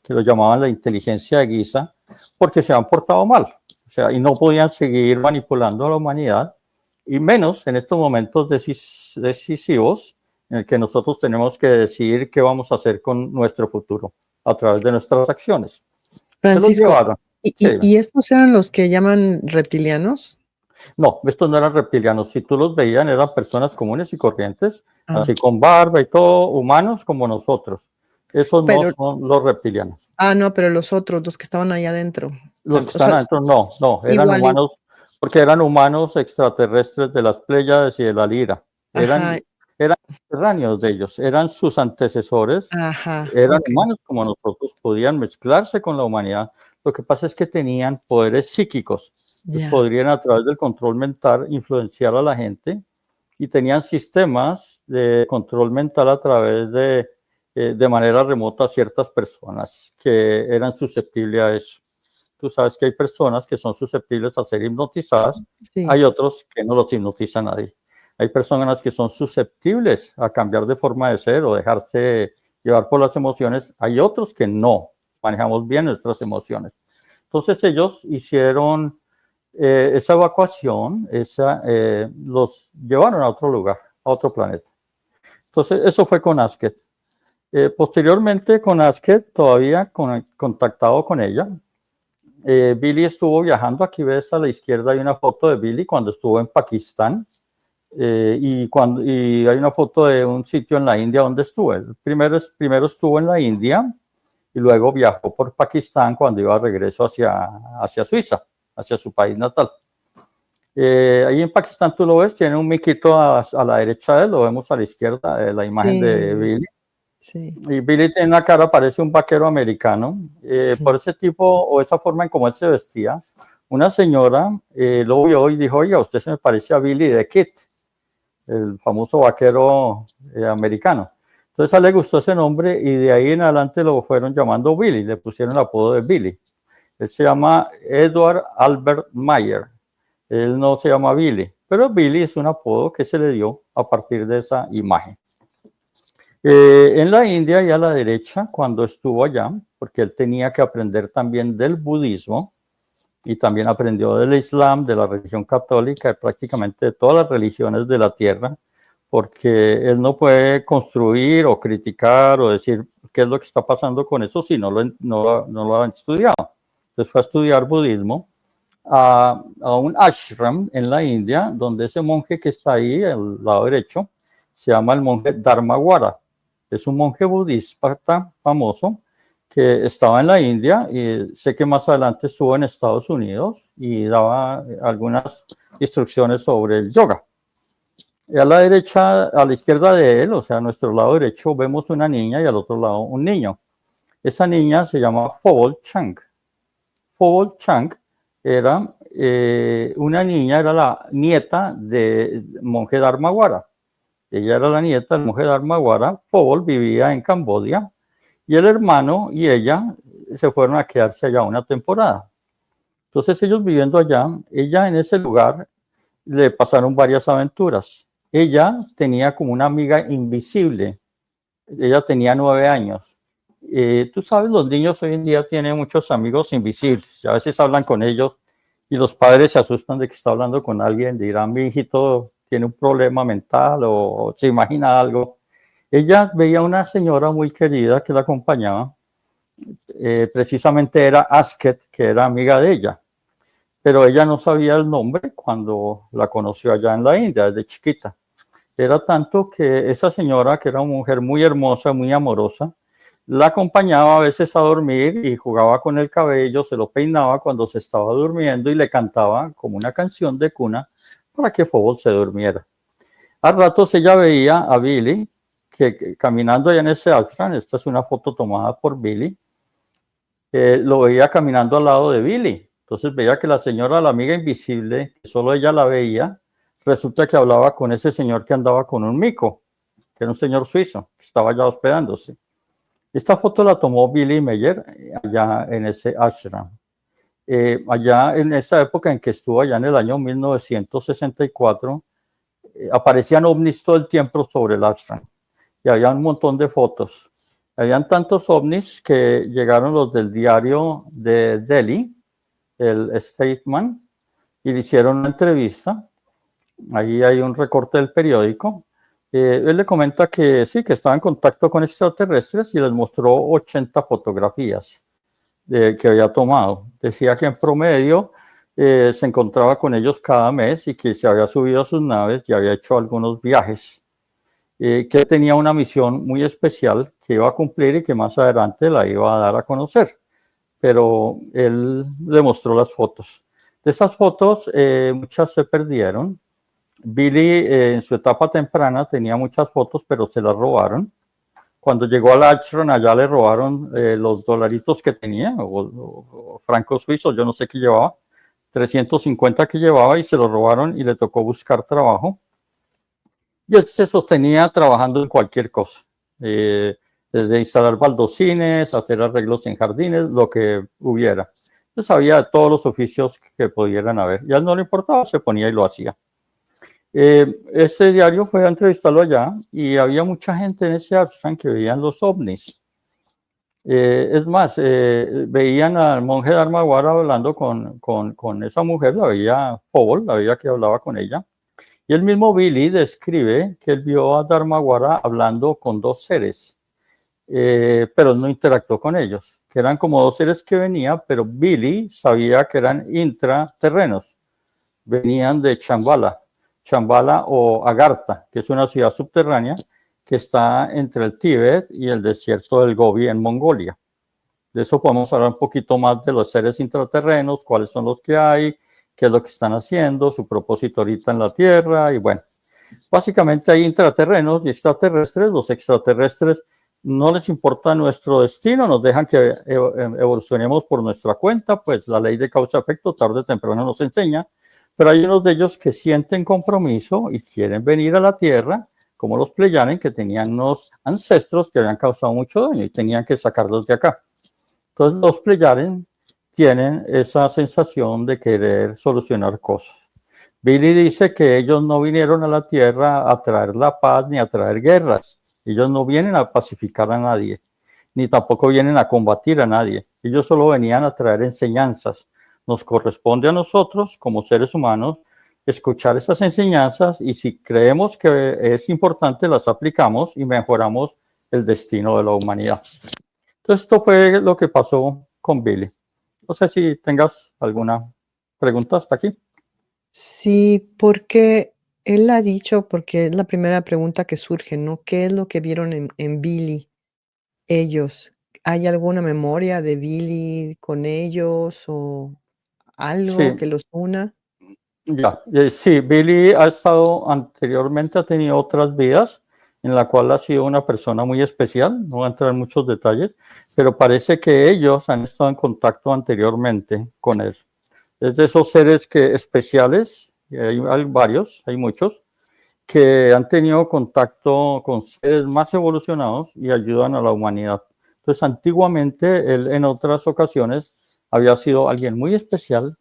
que lo llamaban la inteligencia de Giza, porque se han portado mal, o sea, y no podían seguir manipulando a la humanidad, y menos en estos momentos decisivos en el que nosotros tenemos que decidir qué vamos a hacer con nuestro futuro a través de nuestras acciones. Francisco, se los llevaron. ¿Y estos eran los que llaman reptilianos? No, estos no eran reptilianos. Si tú los veían, eran personas comunes y corrientes, así con barba y todo, humanos como nosotros. Esos no son los reptilianos. Ah, no, pero los otros, los que estaban ahí adentro. Los que están adentro, no, eran humanos, porque eran humanos extraterrestres de las Pléyades y de la Lira. Eran subterráneos de ellos, eran sus antecesores, eran humanos como nosotros, podían mezclarse con la humanidad. Lo que pasa es que tenían poderes psíquicos. Entonces podrían a través del control mental influenciar a la gente y tenían sistemas de control mental a través de manera remota a ciertas personas que eran susceptibles a eso. Tú sabes que hay personas que son susceptibles a ser hipnotizadas, hay otros que no los hipnotiza nadie. Hay personas que son susceptibles a cambiar de forma de ser o dejarse llevar por las emociones, hay otros que no manejamos bien nuestras emociones. Entonces ellos hicieron esa evacuación, los llevaron a otro lugar, a otro planeta. Entonces, eso fue con Asked. Posteriormente, con Asked, todavía contactado con ella, Billy estuvo viajando. Aquí ves a la izquierda, hay una foto de Billy cuando estuvo en Pakistán. Y hay una foto de un sitio en la India donde estuvo. Primero estuvo en la India y luego viajó por Pakistán cuando iba de regreso hacia Suiza, hacia su país natal. Ahí en Pakistán tú lo ves, tiene un miquito a la derecha de él, lo vemos a la izquierda, la imagen de Billy. Sí. Y Billy tiene una cara, parece un vaquero americano. Por ese tipo o esa forma en cómo él se vestía, una señora lo vio y dijo, oiga, usted se me parece a Billy the Kid, el famoso vaquero americano. Entonces a él le gustó ese nombre y de ahí en adelante lo fueron llamando Billy, le pusieron el apodo de Billy. Él se llama Edward Albert Mayer, él no se llama Billy, pero Billy es un apodo que se le dio a partir de esa imagen. En la India y a la derecha, cuando estuvo allá, porque él tenía que aprender también del budismo y también aprendió del Islam, de la religión católica y prácticamente de todas las religiones de la tierra, porque él no puede construir o criticar o decir qué es lo que está pasando con eso si no lo han estudiado. Entonces fue a estudiar budismo a un ashram en la India, donde ese monje que está ahí, al lado derecho, se llama el monje Dharmawara. Es un monje budista famoso que estaba en la India y sé que más adelante estuvo en Estados Unidos y daba algunas instrucciones sobre el yoga. Y a la derecha, a la izquierda de él, o sea, a nuestro lado derecho, vemos una niña y al otro lado un niño. Esa niña se llama Phobal Chang. Phobal Chang era una niña, era la nieta del monje Dharmawara. Ella era la nieta del monje Dharmawara. Phobal vivía en Camboya y el hermano y ella se fueron a quedarse allá una temporada. Entonces ellos viviendo allá, ella en ese lugar le pasaron varias aventuras. Ella tenía como una amiga invisible. Ella tenía 9 años. Tú sabes, los niños hoy en día tienen muchos amigos invisibles. A veces hablan con ellos y los padres se asustan de que está hablando con alguien. Dirán, mi hijito tiene un problema mental o se imagina algo. Ella veía una señora muy querida que la acompañaba. Precisamente era Asket, que era amiga de ella. Pero ella no sabía el nombre cuando la conoció allá en la India, desde chiquita. Era tanto que esa señora, que era una mujer muy hermosa, muy amorosa, la acompañaba a veces a dormir y jugaba con el cabello, se lo peinaba cuando se estaba durmiendo y le cantaba como una canción de cuna para que Phobal se durmiera. A ratos ella veía a Billy que caminando allá en ese ashram, esta es una foto tomada por Billy, lo veía caminando al lado de Billy. Entonces veía que la señora, la amiga invisible, que solo ella la veía, resulta que hablaba con ese señor que andaba con un mico, que era un señor suizo, que estaba allá hospedándose. Esta foto la tomó Billy Meyer allá en ese ashram. Allá en esa época en que estuvo allá en el año 1964, aparecían ovnis todo el tiempo sobre el ashram y había un montón de fotos. Habían tantos ovnis que llegaron los del diario de Delhi, el Statesman, y le hicieron una entrevista. Ahí hay un recorte del periódico. Él le comenta que sí, que estaba en contacto con extraterrestres y les mostró 80 fotografías que había tomado. Decía que en promedio se encontraba con ellos cada mes y que se había subido a sus naves y había hecho algunos viajes. Que tenía una misión muy especial que iba a cumplir y que más adelante la iba a dar a conocer. Pero él le mostró las fotos. De esas fotos, muchas se perdieron. Billy en su etapa temprana tenía muchas fotos, pero se las robaron. Cuando llegó al ashram, allá le robaron los dolaritos que tenía, o francos suizos, yo no sé qué llevaba, 350 que llevaba y se los robaron y le tocó buscar trabajo. Y él se sostenía trabajando en cualquier cosa, desde instalar baldocines, hacer arreglos en jardines, lo que hubiera. Él sabía de todos los oficios que pudieran haber. Y a él no le importaba, se ponía y lo hacía. Este diario fue a entrevistarlo allá y había mucha gente en ese ashram que veían los ovnis. Es más, veían al monje Dharmawara hablando con esa mujer, la veía Phobal, la veía que hablaba con ella. Y el mismo Billy describe que él vio a Dharmawara hablando con 2 seres, pero no interactuó con ellos, que eran como 2 seres que venían, pero Billy sabía que eran intraterrenos, venían de Shambhala o Agartha, que es una ciudad subterránea que está entre el Tíbet y el desierto del Gobi en Mongolia. De eso podemos hablar un poquito más de los seres intraterrenos, cuáles son los que hay, qué es lo que están haciendo, su propósito ahorita en la Tierra y bueno. Básicamente hay intraterrenos y extraterrestres. Los extraterrestres no les importa nuestro destino, nos dejan que evolucionemos por nuestra cuenta, pues la ley de causa-efecto tarde o temprano nos enseña. Pero hay unos de ellos que sienten compromiso y quieren venir a la Tierra, como los Pleyanen, que tenían unos ancestros que habían causado mucho daño y tenían que sacarlos de acá. Entonces los Pleyanen tienen esa sensación de querer solucionar cosas. Billy dice que ellos no vinieron a la Tierra a traer la paz ni a traer guerras. Ellos no vienen a pacificar a nadie, ni tampoco vienen a combatir a nadie. Ellos solo venían a traer enseñanzas. Nos corresponde a nosotros, como seres humanos, escuchar esas enseñanzas y si creemos que es importante, las aplicamos y mejoramos el destino de la humanidad. Entonces, esto fue lo que pasó con Billy. No sé si tengas alguna pregunta hasta aquí? Sí, porque él ha dicho, porque es la primera pregunta que surge, ¿no? ¿Qué es lo que vieron en Billy ellos? ¿Hay alguna memoria de Billy con ellos o algo Sí, que los una? ya. Sí, Billy ha estado anteriormente, ha tenido otras vidas en la cual ha sido una persona muy especial. No voy a entrar en muchos detalles, pero parece que ellos han estado en contacto anteriormente con él. Es de esos seres especiales, y hay varios, hay muchos, que han tenido contacto con seres más evolucionados y ayudan a la humanidad. Entonces, antiguamente, él en otras ocasiones había sido alguien muy especial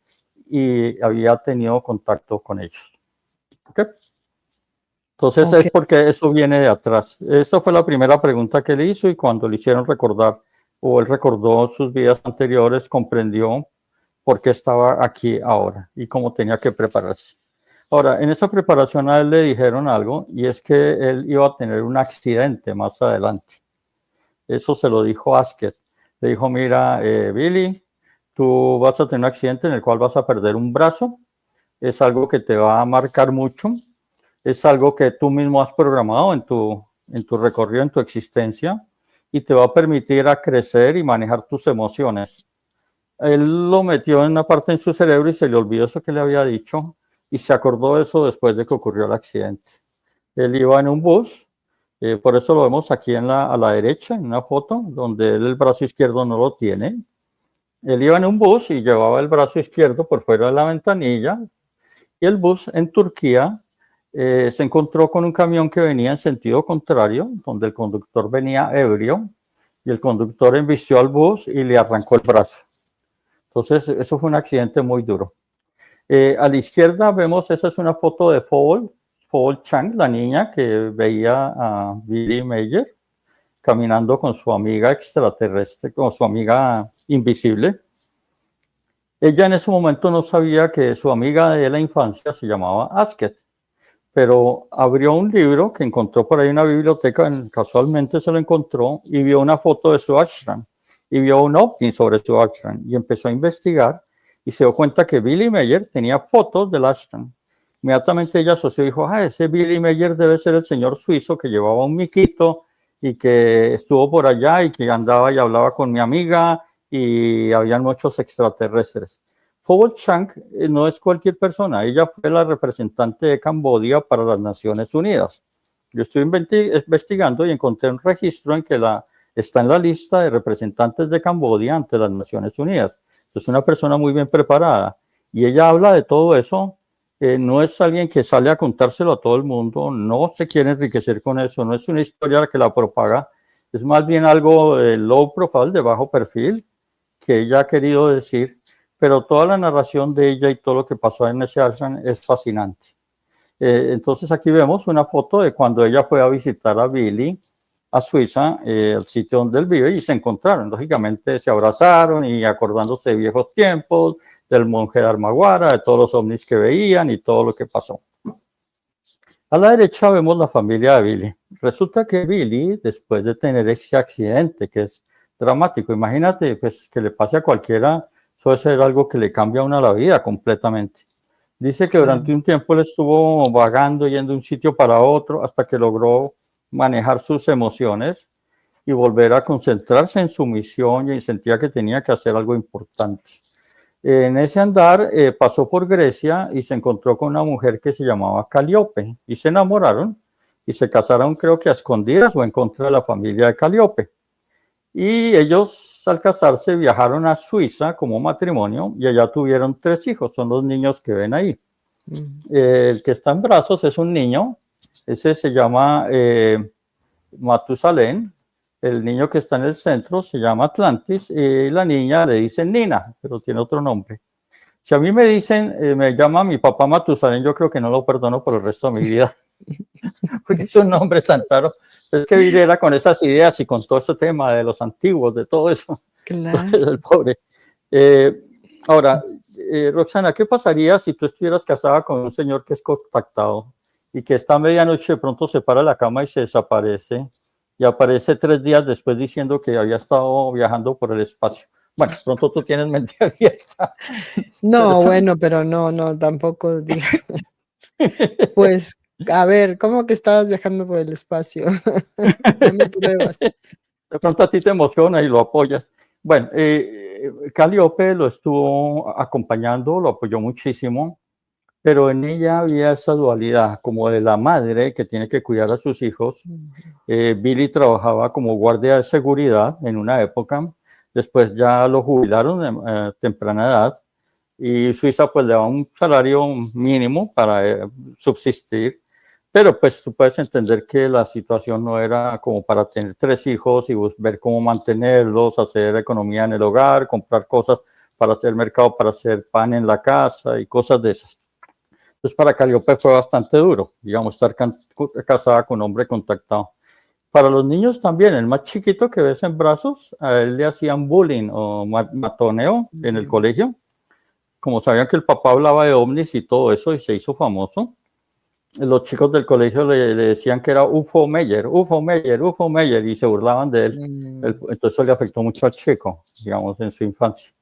y había tenido contacto con ellos. ¿Okay? Entonces, Ok, es porque eso viene de atrás. Esta fue la primera pregunta que le hizo y cuando le hicieron recordar o él recordó sus vidas anteriores, comprendió por qué estaba aquí ahora y cómo tenía que prepararse. Ahora, en esa preparación a él le dijeron algo y es que él iba a tener un accidente más adelante. Eso se lo dijo Asked. Le dijo, mira, Billy, tú vas a tener un accidente en el cual vas a perder un brazo. Es algo que te va a marcar mucho. Es algo que tú mismo has programado en tu recorrido, en tu existencia, y te va a permitir a crecer y manejar tus emociones. Él lo metió en una parte en su cerebro y se le olvidó eso que le había dicho y se acordó de eso después de que ocurrió el accidente. Él iba en un bus, por eso lo vemos aquí a la derecha, en una foto, donde él el brazo izquierdo no lo tiene. Él iba en un bus y llevaba el brazo izquierdo por fuera de la ventanilla y el bus en Turquía se encontró con un camión que venía en sentido contrario, donde el conductor venía ebrio y el conductor embistió al bus y le arrancó el brazo. Entonces, eso fue un accidente muy duro. A la izquierda vemos, esa es una foto de Paul Chang, la niña que veía a Billy Mayer caminando con su amiga extraterrestre, con su amiga invisible. Ella en ese momento no sabía que su amiga de la infancia se llamaba Asked, pero abrió un libro que encontró por ahí en una biblioteca, casualmente se lo encontró y vio una foto de su ashram y vio un ovni sobre su ashram y empezó a investigar y se dio cuenta que Billy Mayer tenía fotos del ashram. Inmediatamente ella asoció y dijo, ese Billy Mayer debe ser el señor suizo que llevaba un miquito y que estuvo por allá y que andaba y hablaba con mi amiga y habían muchos extraterrestres. Pho Chang no es cualquier persona, ella fue la representante de Camboya para las Naciones Unidas. Yo estoy investigando y encontré un registro en que está en la lista de representantes de Camboya ante las Naciones Unidas. Es una persona muy bien preparada y ella habla de todo eso. No es alguien que sale a contárselo a todo el mundo, no se quiere enriquecer con eso, no es una historia que la propaga, es más bien algo low profile, de bajo perfil, que ella ha querido decir, pero toda la narración de ella y todo lo que pasó en ese ashram es fascinante. Entonces aquí vemos una foto de cuando ella fue a visitar a Billy a Suiza, el sitio donde él vive, y se encontraron. Lógicamente se abrazaron y acordándose de viejos tiempos, del monje de Armaguara, de todos los ovnis que veían y todo lo que pasó. A la derecha vemos la familia de Billy. Resulta que Billy, después de tener ese accidente, que es dramático, imagínate pues, que le pase a cualquiera, suele ser algo que le cambia a uno la vida completamente. Dice que durante un tiempo él estuvo vagando, yendo de un sitio para otro, hasta que logró manejar sus emociones y volver a concentrarse en su misión y sentía que tenía que hacer algo importante. En ese andar pasó por Grecia y se encontró con una mujer que se llamaba Calíope y se enamoraron y se casaron, creo que a escondidas o en contra de la familia de Calíope. Y ellos al casarse viajaron a Suiza como matrimonio y allá tuvieron 3 hijos, son los niños que ven ahí. El que está en brazos es un niño, ese se llama Matusalén. El niño que está en el centro se llama Atlantis y la niña le dicen Nina, pero tiene otro nombre. Si a mí me dicen, me llama mi papá Matusalén, yo creo que no lo perdono por el resto de mi vida, porque es un nombre tan raro. Es que viviera con esas ideas y con todo ese tema de los antiguos, de todo eso. Claro. El pobre. Ahora, Roxana, ¿qué pasaría si tú estuvieras casada con un señor que es contactado y que esta medianoche de pronto se para la cama y se desaparece y aparece 3 días después diciendo que había estado viajando por el espacio? Bueno, pronto tú tienes mente abierta. No, bueno, pero no, tampoco diga. Pues, a ver, ¿cómo que estabas viajando por el espacio? Dame pruebas. De pronto a ti te emociona y lo apoyas. Bueno, Calliope lo estuvo acompañando, lo apoyó muchísimo, pero en ella había esa dualidad, como de la madre que tiene que cuidar a sus hijos. Billy trabajaba como guardia de seguridad en una época, después ya lo jubilaron a temprana edad y Suiza pues le da un salario mínimo para subsistir, pero pues tú puedes entender que la situación no era como para tener 3 hijos y ver cómo mantenerlos, hacer economía en el hogar, comprar cosas para hacer mercado, para hacer pan en la casa y cosas de esas. Entonces para Calliope fue bastante duro, digamos, estar casada con un hombre contactado. Para los niños también, el más chiquito que ves en brazos, a él le hacían bullying o matoneo en el colegio. Como sabían que el papá hablaba de ovnis y todo eso y se hizo famoso, los chicos del colegio le decían que era UFO Meyer, UFO Meyer, UFO Meyer y se burlaban de él. Entonces eso le afectó mucho al chico, digamos, en su infancia.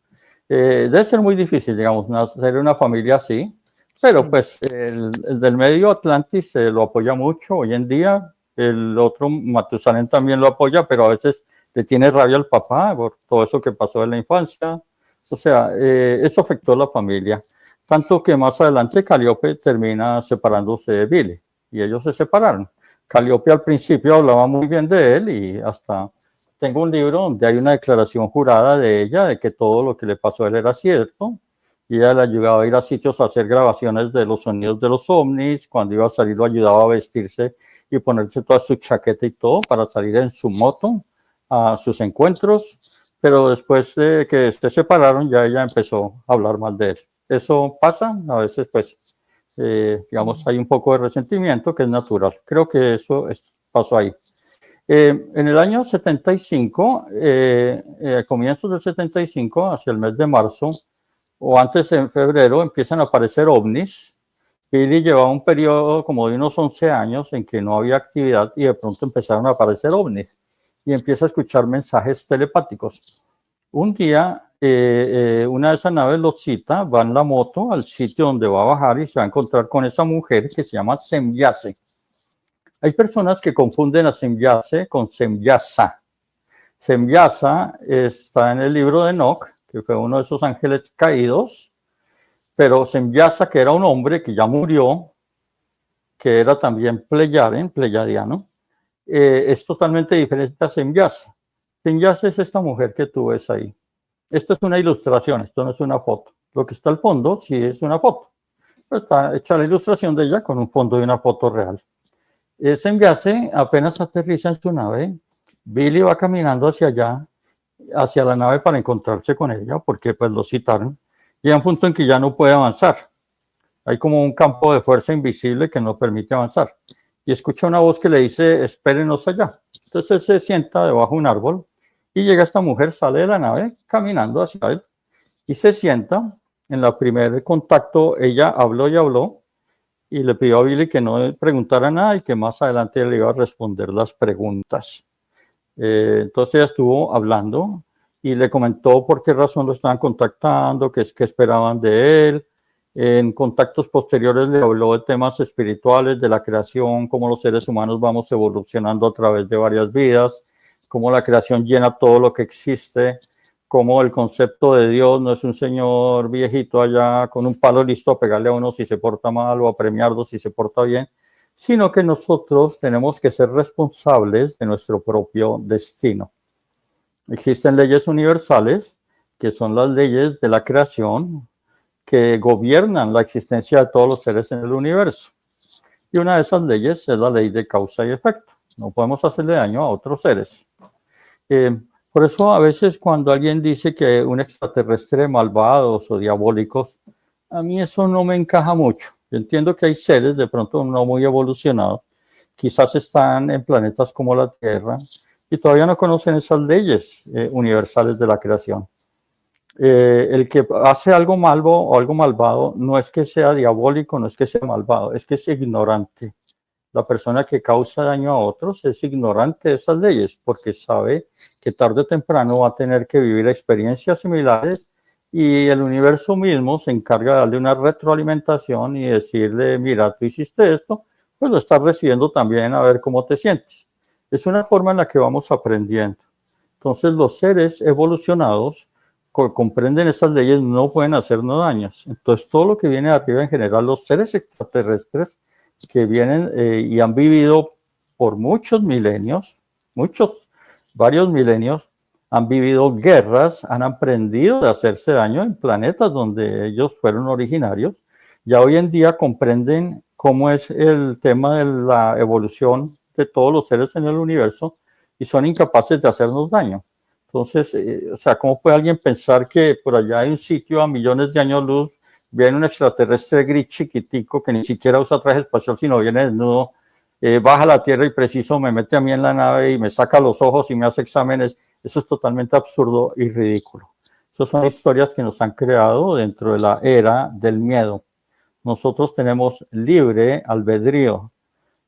Debe ser muy difícil, digamos, nacer en una familia así, pero pues el del medio Atlantis lo apoya mucho hoy en día. El otro, Matusalén, también lo apoya, pero a veces le tiene rabia al papá por todo eso que pasó en la infancia. O sea, eso afectó a la familia. Tanto que más adelante Calliope termina separándose de Billy y ellos se separaron. Calliope al principio hablaba muy bien de él y hasta tengo un libro donde hay una declaración jurada de ella de que todo lo que le pasó a él era cierto. Y ella le ayudaba a ir a sitios a hacer grabaciones de los sonidos de los ovnis. Cuando iba a salir lo ayudaba a vestirse y ponerse toda su chaqueta y todo para salir en su moto a sus encuentros, pero después de que se separaron ya ella empezó a hablar mal de él. Eso pasa, a veces pues, digamos, hay un poco de resentimiento que es natural. Creo que eso pasó ahí. En el año 75, comienzos del 75, hacia el mes de marzo, o antes en febrero, empiezan a aparecer ovnis. Billy llevaba un periodo como de unos 11 años en que no había actividad y de pronto empezaron a aparecer ovnis y empieza a escuchar mensajes telepáticos. Un día, una de esas naves los cita, va en la moto al sitio donde va a bajar y se va a encontrar con esa mujer que se llama Semyase. Hay personas que confunden a Semyase con Semyasa. Semyasa está en el libro de Enoch, que fue uno de esos ángeles caídos, pero Semyasa, que era un hombre que ya murió, que era también pleyadiano, es totalmente diferente a Semyasa. Semyasa es esta mujer que tú ves ahí. Esto es una ilustración, esto no es una foto. Lo que está al fondo sí es una foto. Pero está hecha la ilustración de ella con un fondo de una foto real. Semyase apenas aterriza en su nave. Billy va caminando hacia allá, hacia la nave para encontrarse con ella, porque pues lo citaron. Llega un punto en que ya no puede avanzar. Hay como un campo de fuerza invisible que no permite avanzar. Y escucha una voz que le dice, espérenos allá. Entonces él se sienta debajo de un árbol y llega esta mujer, sale de la nave caminando hacia él y se sienta. En el primer contacto ella habló y habló y le pidió a Billy que no preguntara nada y que más adelante le iba a responder las preguntas. Entonces ella estuvo hablando y le comentó por qué razón lo estaban contactando, qué esperaban de él. En contactos posteriores le habló de temas espirituales, de la creación, cómo los seres humanos vamos evolucionando a través de varias vidas, cómo la creación llena todo lo que existe, cómo el concepto de Dios no es un señor viejito allá con un palo listo a pegarle a uno si se porta mal o a premiarlo si se porta bien, sino que nosotros tenemos que ser responsables de nuestro propio destino. Existen leyes universales, que son las leyes de la creación, que gobiernan la existencia de todos los seres en el universo. Y una de esas leyes es la ley de causa y efecto. No podemos hacerle daño a otros seres. Por eso a veces cuando alguien dice que un extraterrestre malvados o diabólicos, a mí eso no me encaja mucho. Yo entiendo que hay seres de pronto no muy evolucionados, quizás están en planetas como la Tierra y todavía no conocen esas leyes universales de la creación. El que hace algo malo o algo malvado no es que sea diabólico, no es que sea malvado, es que es ignorante. La persona que causa daño a otros es ignorante de esas leyes porque sabe que tarde o temprano va a tener que vivir experiencias similares y el universo mismo se encarga de darle una retroalimentación y decirle, mira, tú hiciste esto, pues lo estás recibiendo también, a ver cómo te sientes. Es una forma en la que vamos aprendiendo. Entonces los seres evolucionados comprenden esas leyes, no pueden hacernos daños. Entonces todo lo que viene de arriba, en general, los seres extraterrestres que vienen y han vivido por muchos milenios, varios milenios, han vivido guerras, han aprendido de hacerse daño en planetas donde ellos fueron originarios. Ya hoy en día comprenden cómo es el tema de la evolución de todos los seres en el universo y son incapaces de hacernos daño. Entonces, o sea, ¿cómo puede alguien pensar que por allá hay un sitio a millones de años luz, viene un extraterrestre gris chiquitico que ni siquiera usa traje espacial, sino viene desnudo, baja a la Tierra y preciso me mete a mí en la nave y me saca los ojos y me hace exámenes? Eso es totalmente absurdo y ridículo. Esas son historias que nos han creado dentro de la era del miedo. Nosotros tenemos libre albedrío.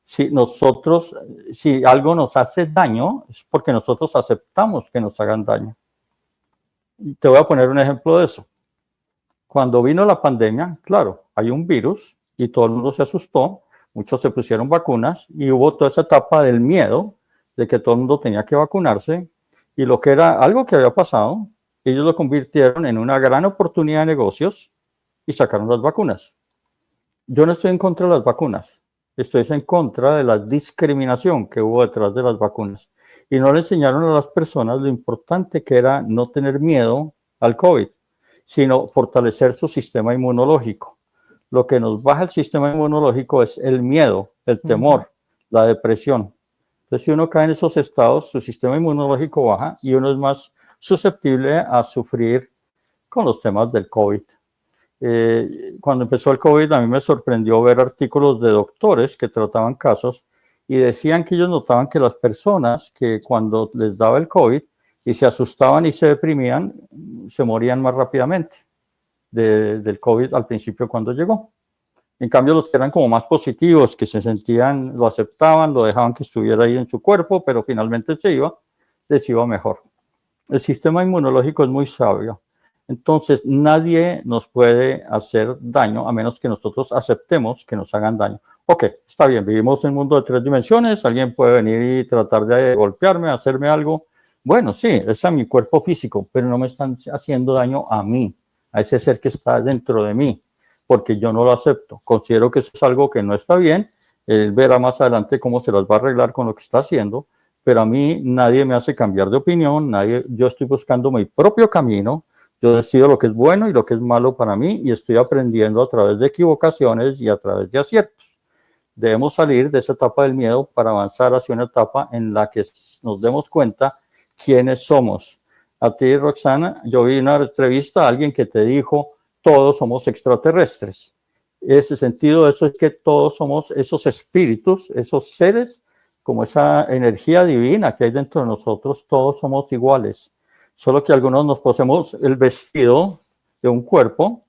Si algo nos hace daño, es porque nosotros aceptamos que nos hagan daño. Y te voy a poner un ejemplo de eso. Cuando vino la pandemia, claro, hay un virus y todo el mundo se asustó, muchos se pusieron vacunas y hubo toda esa etapa del miedo de que todo el mundo tenía que vacunarse y lo que era algo que había pasado, ellos lo convirtieron en una gran oportunidad de negocios y sacaron las vacunas. Yo no estoy en contra de las vacunas. Estoy en contra de la discriminación que hubo detrás de las vacunas. Y no le enseñaron a las personas lo importante que era no tener miedo al COVID, sino fortalecer su sistema inmunológico. Lo que nos baja el sistema inmunológico es el miedo, el temor, la depresión. Entonces, si uno cae en esos estados, su sistema inmunológico baja y uno es más susceptible a sufrir con los temas del COVID. Cuando empezó el COVID, a mí me sorprendió ver artículos de doctores que trataban casos y decían que ellos notaban que las personas que cuando les daba el COVID y se asustaban y se deprimían, se morían más rápidamente del COVID al principio cuando llegó. En cambio, los que eran como más positivos, que se sentían, lo aceptaban, lo dejaban que estuviera ahí en su cuerpo, pero finalmente les iba mejor. El sistema inmunológico es muy sabio. Entonces, nadie nos puede hacer daño a menos que nosotros aceptemos que nos hagan daño. Ok, está bien, vivimos en un mundo de 3 dimensiones, alguien puede venir y tratar de golpearme, hacerme algo. Bueno, sí, es a mi cuerpo físico, pero no me están haciendo daño a mí, a ese ser que está dentro de mí, porque yo no lo acepto. Considero que eso es algo que no está bien. Él verá más adelante cómo se las va a arreglar con lo que está haciendo, pero a mí nadie me hace cambiar de opinión, yo estoy buscando mi propio camino. Yo decido lo que es bueno y lo que es malo para mí y estoy aprendiendo a través de equivocaciones y a través de aciertos. Debemos salir de esa etapa del miedo para avanzar hacia una etapa en la que nos demos cuenta quiénes somos. A ti, Roxana, yo vi una entrevista a alguien que te dijo, todos somos extraterrestres. Ese sentido de eso es que todos somos esos espíritus, esos seres, como esa energía divina que hay dentro de nosotros, todos somos iguales. Solo que algunos nos posemos el vestido de un cuerpo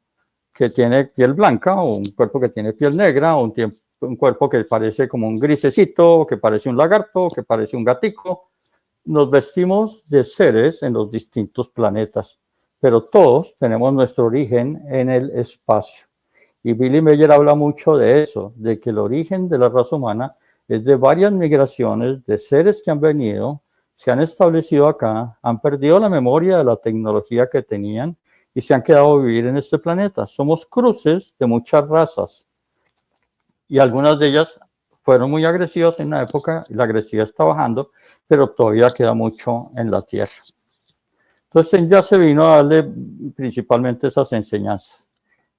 que tiene piel blanca, o un cuerpo que tiene piel negra, o un cuerpo que parece como un grisecito, que parece un lagarto, que parece un gatico. Nos vestimos de seres en los distintos planetas, pero todos tenemos nuestro origen en el espacio. Y Billy Meyer habla mucho de eso, de que el origen de la raza humana es de varias migraciones de seres que han venido, se han establecido acá, han perdido la memoria de la tecnología que tenían y se han quedado a vivir en este planeta. Somos cruces de muchas razas y algunas de ellas fueron muy agresivas en una época y la agresividad está bajando, pero todavía queda mucho en la Tierra. Entonces ya se vino a darle principalmente esas enseñanzas.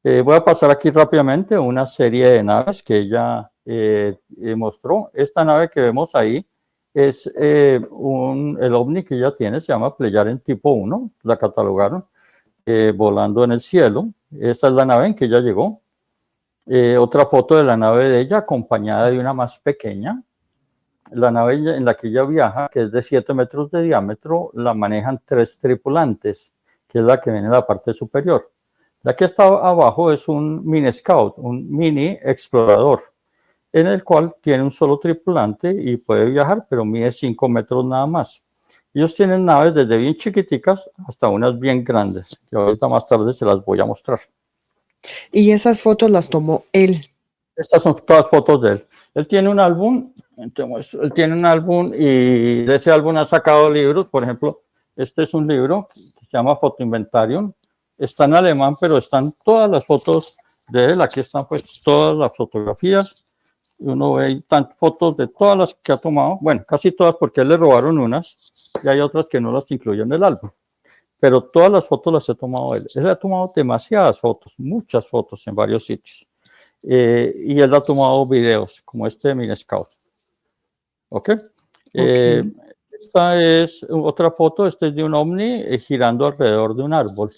Voy a pasar aquí rápidamente una serie de naves que ella mostró. Esta nave que vemos ahí es el ovni que ella tiene, se llama Pleyaren tipo 1, la catalogaron, volando en el cielo. Esta es la nave en que ella llegó. Otra foto de la nave de ella acompañada de una más pequeña. La nave en la que ella viaja, que es de 7 metros de diámetro, la manejan 3 tripulantes, que es la que viene en la parte superior. La que está abajo es un mini scout, un mini explorador. en el cual tiene un solo tripulante y puede viajar, pero mide 5 metros nada más. Ellos tienen naves desde bien chiquiticas hasta unas bien grandes, que ahorita más tarde se las voy a mostrar. Y esas fotos las tomó él. Estas son todas fotos de él. Él tiene un álbum, te muestro, él tiene un álbum y de ese álbum ha sacado libros. Por ejemplo, este es un libro que se llama Fotoinventarium. Está en alemán, pero están todas las fotos de él. Aquí están pues todas las fotografías. Uno ve tantas fotos de todas las que ha tomado. Bueno, casi todas porque a él le robaron unas y hay otras que no las incluyen en el álbum. Pero todas las fotos las ha tomado él. Él ha tomado demasiadas fotos, muchas fotos en varios sitios. Y él ha tomado videos, como este de Minescout. ¿Ok? Esta es otra foto, este es de un ovni girando alrededor de un árbol.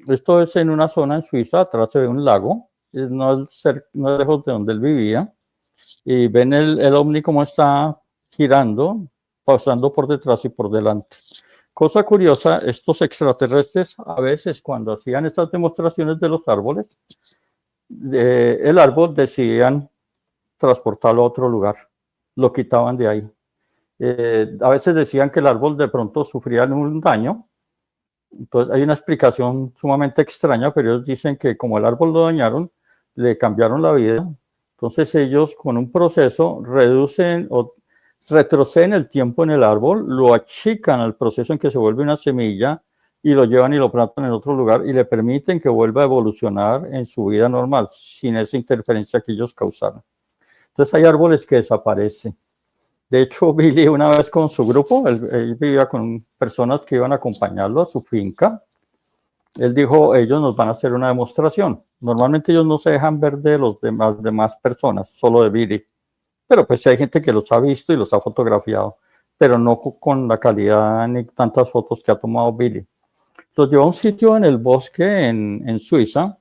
Esto es en una zona en Suiza, atrás se ve un lago, no es lejos de donde él vivía. Y ven el ovni como está girando, pasando por detrás y por delante. Cosa curiosa, estos extraterrestres a veces cuando hacían estas demostraciones de los árboles, el árbol decidían transportarlo a otro lugar, lo quitaban de ahí. A veces decían que el árbol de pronto sufría un daño, entonces hay una explicación sumamente extraña, pero ellos dicen que como el árbol lo dañaron, le cambiaron la vida, entonces ellos con un proceso reducen o retroceden el tiempo en el árbol, lo achican al proceso en que se vuelve una semilla y lo llevan y lo plantan en otro lugar y le permiten que vuelva a evolucionar en su vida normal, sin esa interferencia que ellos causaron. Entonces hay árboles que desaparecen. De hecho, Billy una vez con su grupo, él vivía con personas que iban a acompañarlo a su finca. Él dijo, ellos nos van a hacer una demostración. Normalmente ellos no se dejan ver de los demás personas, solo de Billy. Pero pues hay gente que los ha visto y los ha fotografiado, pero no con la calidad ni tantas fotos que ha tomado Billy. Los llevó a un sitio en el bosque en Suiza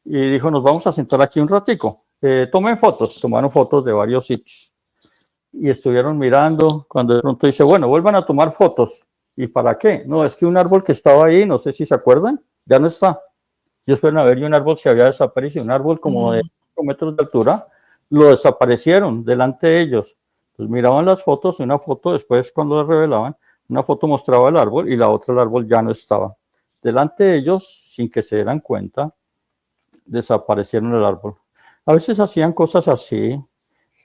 y dijo, nos vamos a sentar aquí un ratico. Tomen fotos. Tomaron fotos de varios sitios. Y estuvieron mirando, cuando de pronto dice, bueno, vuelvan a tomar fotos. ¿Y para qué? No, es que un árbol que estaba ahí, no sé si se acuerdan, ya no está. Ellos fueron a ver y un árbol se había desaparecido, un árbol como de 5 metros de altura, lo desaparecieron delante de ellos. Pues miraban las fotos, una foto después cuando las revelaban, una foto mostraba el árbol y la otra el árbol ya no estaba. Delante de ellos, sin que se dieran cuenta, desaparecieron el árbol. A veces hacían cosas así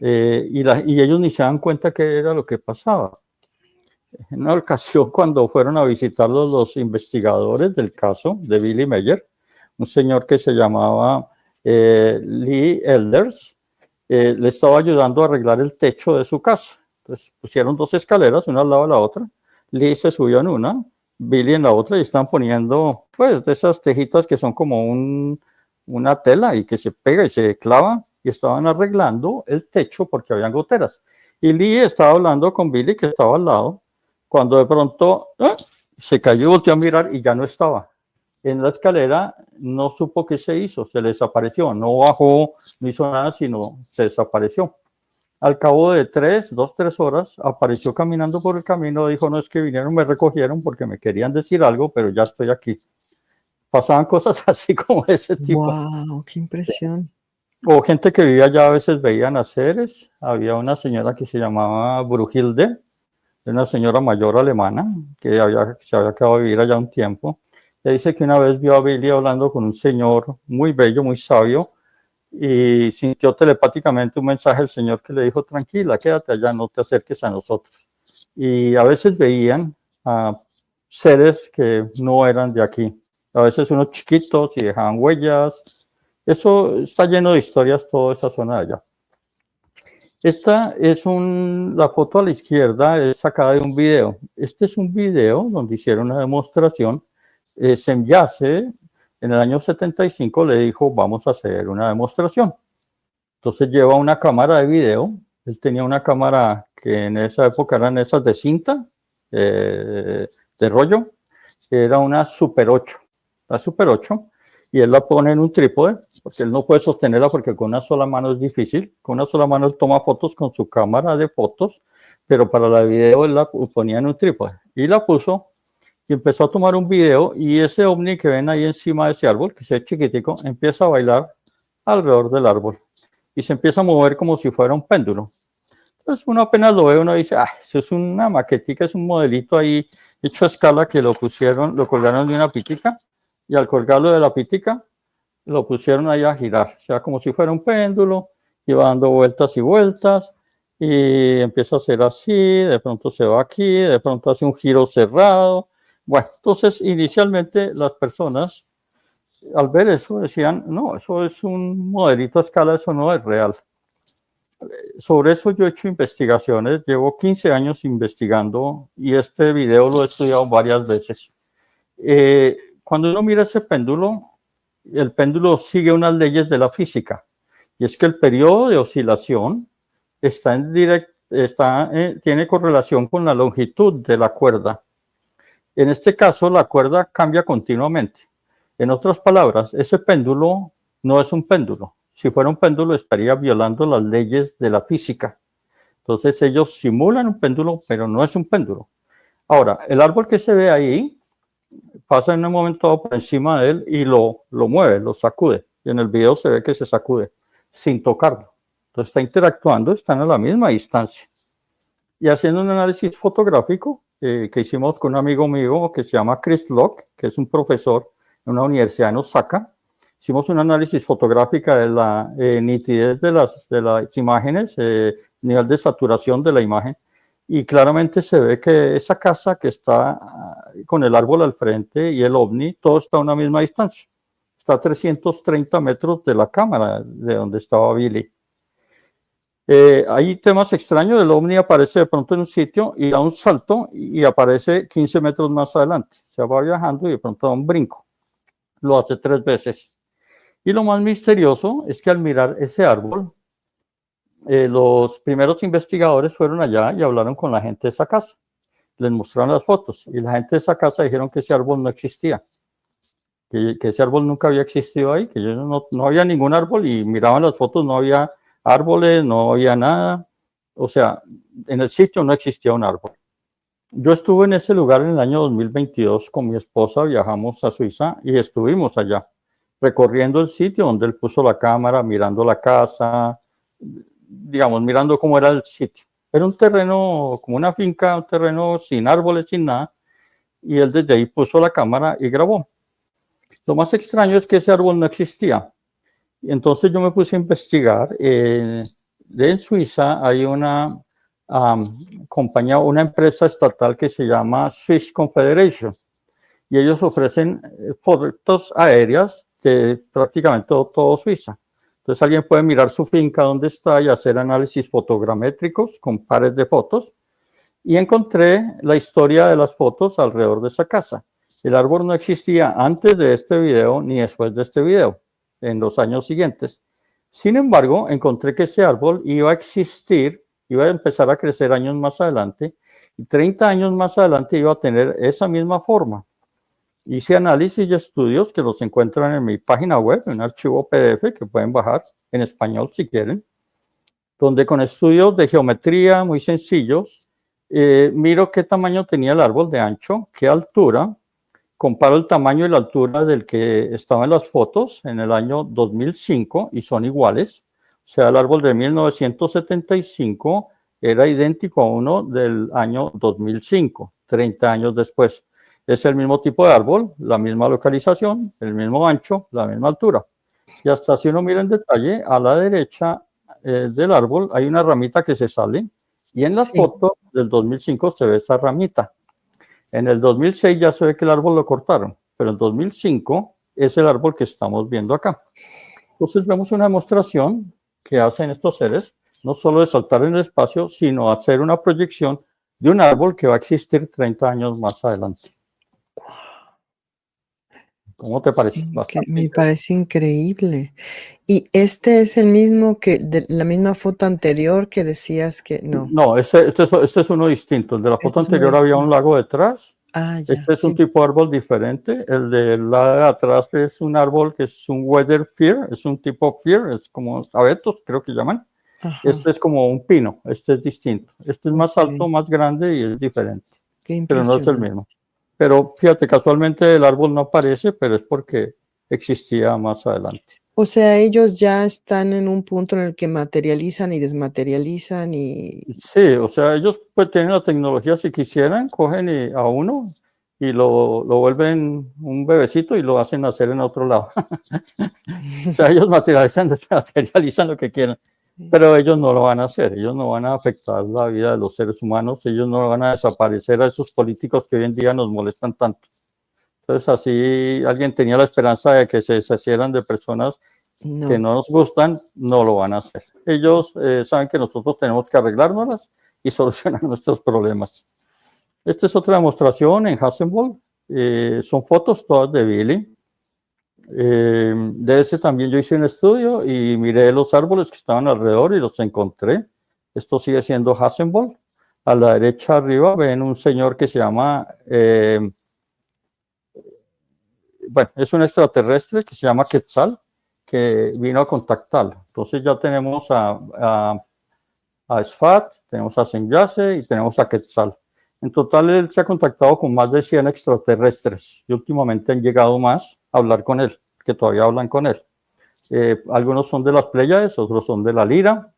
y ellos ni se dan cuenta qué era lo que pasaba. En una ocasión, cuando fueron a visitarlos los investigadores del caso de Billy Meyer, un señor que se llamaba Lee Elders, le estaba ayudando a arreglar el techo de su casa. Entonces pusieron 2 escaleras, una al lado de la otra. Lee se subió en una, Billy en la otra, y están poniendo, pues, de esas tejitas que son como una tela y que se pega y se clava, y estaban arreglando el techo porque habían goteras. Y Lee estaba hablando con Billy, que estaba al lado, cuando de pronto se cayó y volteó a mirar y ya no estaba. En la escalera no supo qué se hizo, se le desapareció, no bajó, no hizo nada, sino se desapareció. Al cabo de 2, 3 horas, apareció caminando por el camino, dijo, no, es que vinieron, me recogieron porque me querían decir algo, pero ya estoy aquí. Pasaban cosas así como ese tipo. ¡Wow! ¡Qué impresión! O gente que vivía allá a veces veía naceres. Había una señora que se llamaba Brunhilde, una señora mayor alemana que se había quedado a vivir allá un tiempo. Ella dice que una vez vio a Billy hablando con un señor muy bello, muy sabio, y sintió telepáticamente un mensaje del señor que le dijo, tranquila, quédate allá, no te acerques a nosotros. Y a veces veían a seres que no eran de aquí. A veces unos chiquitos y dejaban huellas. Eso está lleno de historias, toda esa zona de allá. Esta es la foto a la izquierda, es sacada de un video. Este es un video donde hicieron una demostración. Semyase, en el año 75, le dijo, vamos a hacer una demostración. Entonces lleva una cámara de video. Él tenía una cámara que en esa época eran esas de cinta, de rollo. Era una Super 8. La Super 8. Y él la pone en un trípode, porque él no puede sostenerla porque con una sola mano es difícil. Con una sola mano él toma fotos con su cámara de fotos, pero para la video él la ponía en un trípode. Y la puso y empezó a tomar un video, y ese ovni que ven ahí encima de ese árbol, que es chiquitico, empieza a bailar alrededor del árbol. y se empieza a mover como si fuera un péndulo. Entonces uno apenas lo ve, uno dice, eso es una maquetica, es un modelito ahí hecho a escala que lo colgaron de una pitica, y al colgarlo de la pitica, lo pusieron ahí a girar, o sea, como si fuera un péndulo, y va dando vueltas y vueltas, y empieza a hacer así, de pronto se va aquí, de pronto hace un giro cerrado. Bueno, entonces inicialmente las personas al ver eso decían, no, eso es un modelito a escala, eso no es real. Sobre eso yo he hecho investigaciones, llevo 15 años investigando y este video lo he estudiado varias veces. Cuando uno mira ese péndulo, el péndulo sigue unas leyes de la física, y es que el periodo de oscilación tiene correlación con la longitud de la cuerda. En este caso, la cuerda cambia continuamente. En otras palabras, ese péndulo no es un péndulo. Si fuera un péndulo, estaría violando las leyes de la física. Entonces, ellos simulan un péndulo, pero no es un péndulo. Ahora, el árbol que se ve ahí pasa en un momento por encima de él y lo mueve, lo sacude. Y en el video se ve que se sacude sin tocarlo. Entonces, está interactuando, están a la misma distancia. Y haciendo un análisis fotográfico que hicimos con un amigo mío que se llama Chris Locke, que es un profesor en una universidad en Osaka, hicimos un análisis fotográfico de la nitidez de las imágenes, nivel de saturación de la imagen, y claramente se ve que esa casa que está con el árbol al frente y el ovni, todo está a una misma distancia. Está a 330 metros de la cámara de donde estaba Billy. Hay temas extraños, el ovni aparece de pronto en un sitio y da un salto y aparece 15 metros más adelante. Se va viajando y de pronto da un brinco. Lo hace 3 veces. Y lo más misterioso es que al mirar ese árbol, los primeros investigadores fueron allá y hablaron con la gente de esa casa. Les mostraron las fotos y la gente de esa casa dijeron que ese árbol no existía. Que ese árbol nunca había existido ahí, que no había ningún árbol, y miraban las fotos, no había árboles, no había nada. O sea, en el sitio no existía un árbol. Yo estuve en ese lugar en el año 2022 con mi esposa, viajamos a Suiza y estuvimos allá, recorriendo el sitio donde él puso la cámara, mirando la casa, digamos, mirando cómo era el sitio. Era un terreno, como una finca, un terreno sin árboles, sin nada, y él desde ahí puso la cámara y grabó. Lo más extraño es que ese árbol no existía. Entonces yo me puse a investigar. En Suiza hay una compañía, una empresa estatal que se llama Swiss Confederation, y ellos ofrecen fotos aéreas de prácticamente todo Suiza. Entonces alguien puede mirar su finca donde está y hacer análisis fotogramétricos con pares de fotos, y encontré la historia de las fotos alrededor de esa casa. El árbol no existía antes de este video ni después de este video, en los años siguientes. Sin embargo, encontré que ese árbol iba a existir, iba a empezar a crecer años más adelante, y 30 años más adelante iba a tener esa misma forma. Hice análisis y estudios que los encuentran en mi página web, en un archivo PDF que pueden bajar en español si quieren, donde con estudios de geometría muy sencillos, miro qué tamaño tenía el árbol de ancho, qué altura, comparo el tamaño y la altura del que estaba en las fotos en el año 2005 y son iguales. O sea, el árbol de 1975 era idéntico a uno del año 2005, 30 años después. Es el mismo tipo de árbol, la misma localización, el mismo ancho, la misma altura. Y hasta si uno mira en detalle, a la derecha del árbol hay una ramita que se sale, y en las fotos del 2005 se ve esa ramita. En el 2006 ya se ve que el árbol lo cortaron, pero en 2005 es el árbol que estamos viendo acá. Entonces vemos una demostración que hacen estos seres, no solo de saltar en el espacio, sino hacer una proyección de un árbol que va a existir 30 años más adelante. ¿Cómo te parece? Me parece increíble. ¿Y este es el mismo que de la misma foto anterior que decías que no? No, este es uno distinto. El de la foto anterior había un lago detrás. Ah, ya, este es un tipo de árbol diferente. El de la de atrás es un árbol que es un weather fir, es un tipo fir, es como abetos, creo que llaman. Ajá. Este es como un pino, este es distinto. Este es más alto, más grande y es diferente. Pero no es el mismo. Pero fíjate, casualmente el árbol no aparece, pero es porque existía más adelante. O sea, ellos ya están en un punto en el que materializan y desmaterializan y Sí, o sea, ellos pues tienen la tecnología, si quisieran, cogen a uno y lo vuelven un bebecito y lo hacen nacer en otro lado. O sea, ellos materializan lo que quieran, pero ellos no lo van a hacer, ellos no van a afectar la vida de los seres humanos, ellos no van a desaparecer a esos políticos que hoy en día nos molestan tanto. Entonces, así alguien tenía la esperanza de que se deshacieran de personas que no. no nos gustan, no lo van a hacer. Ellos saben que nosotros tenemos que arreglárnoslas y solucionar nuestros problemas. Esta es otra demostración en Hasselblad. Son fotos todas de Billy. De ese también yo hice un estudio y miré los árboles que estaban alrededor y los encontré. Esto sigue siendo Hasselblad. A la derecha arriba ven un señor que se llama, bueno, es un extraterrestre que se llama Quetzal, que vino a contactarlo. Entonces ya tenemos a Sfat, tenemos a Senyase y tenemos a Quetzal. En total él se ha contactado con más de 100 extraterrestres y últimamente han llegado más a hablar con él, que todavía hablan con él. Algunos son de las Pléyades, otros son de la Lira.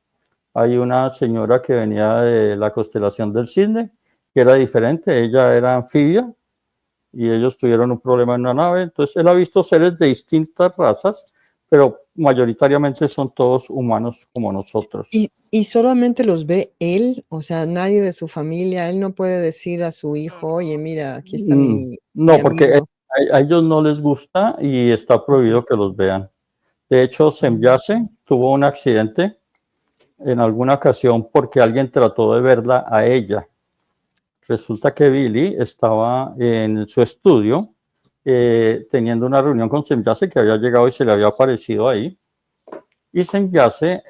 Hay una señora que venía de la constelación del Cisne, que era diferente, ella era anfibia y ellos tuvieron un problema en una nave. Entonces él ha visto seres de distintas razas, pero mayoritariamente son todos humanos como nosotros. Y solamente los ve él, o sea, nadie de su familia, él no puede decir a su hijo, oye, mira, aquí está mi No, porque amigo. a ellos no les gusta y está prohibido que los vean. De hecho, Semyase tuvo un accidente en alguna ocasión porque alguien trató de verla a ella. Resulta que Billy estaba en su estudio teniendo una reunión con Semyase, que había llegado y se le había aparecido ahí. Y Semyase,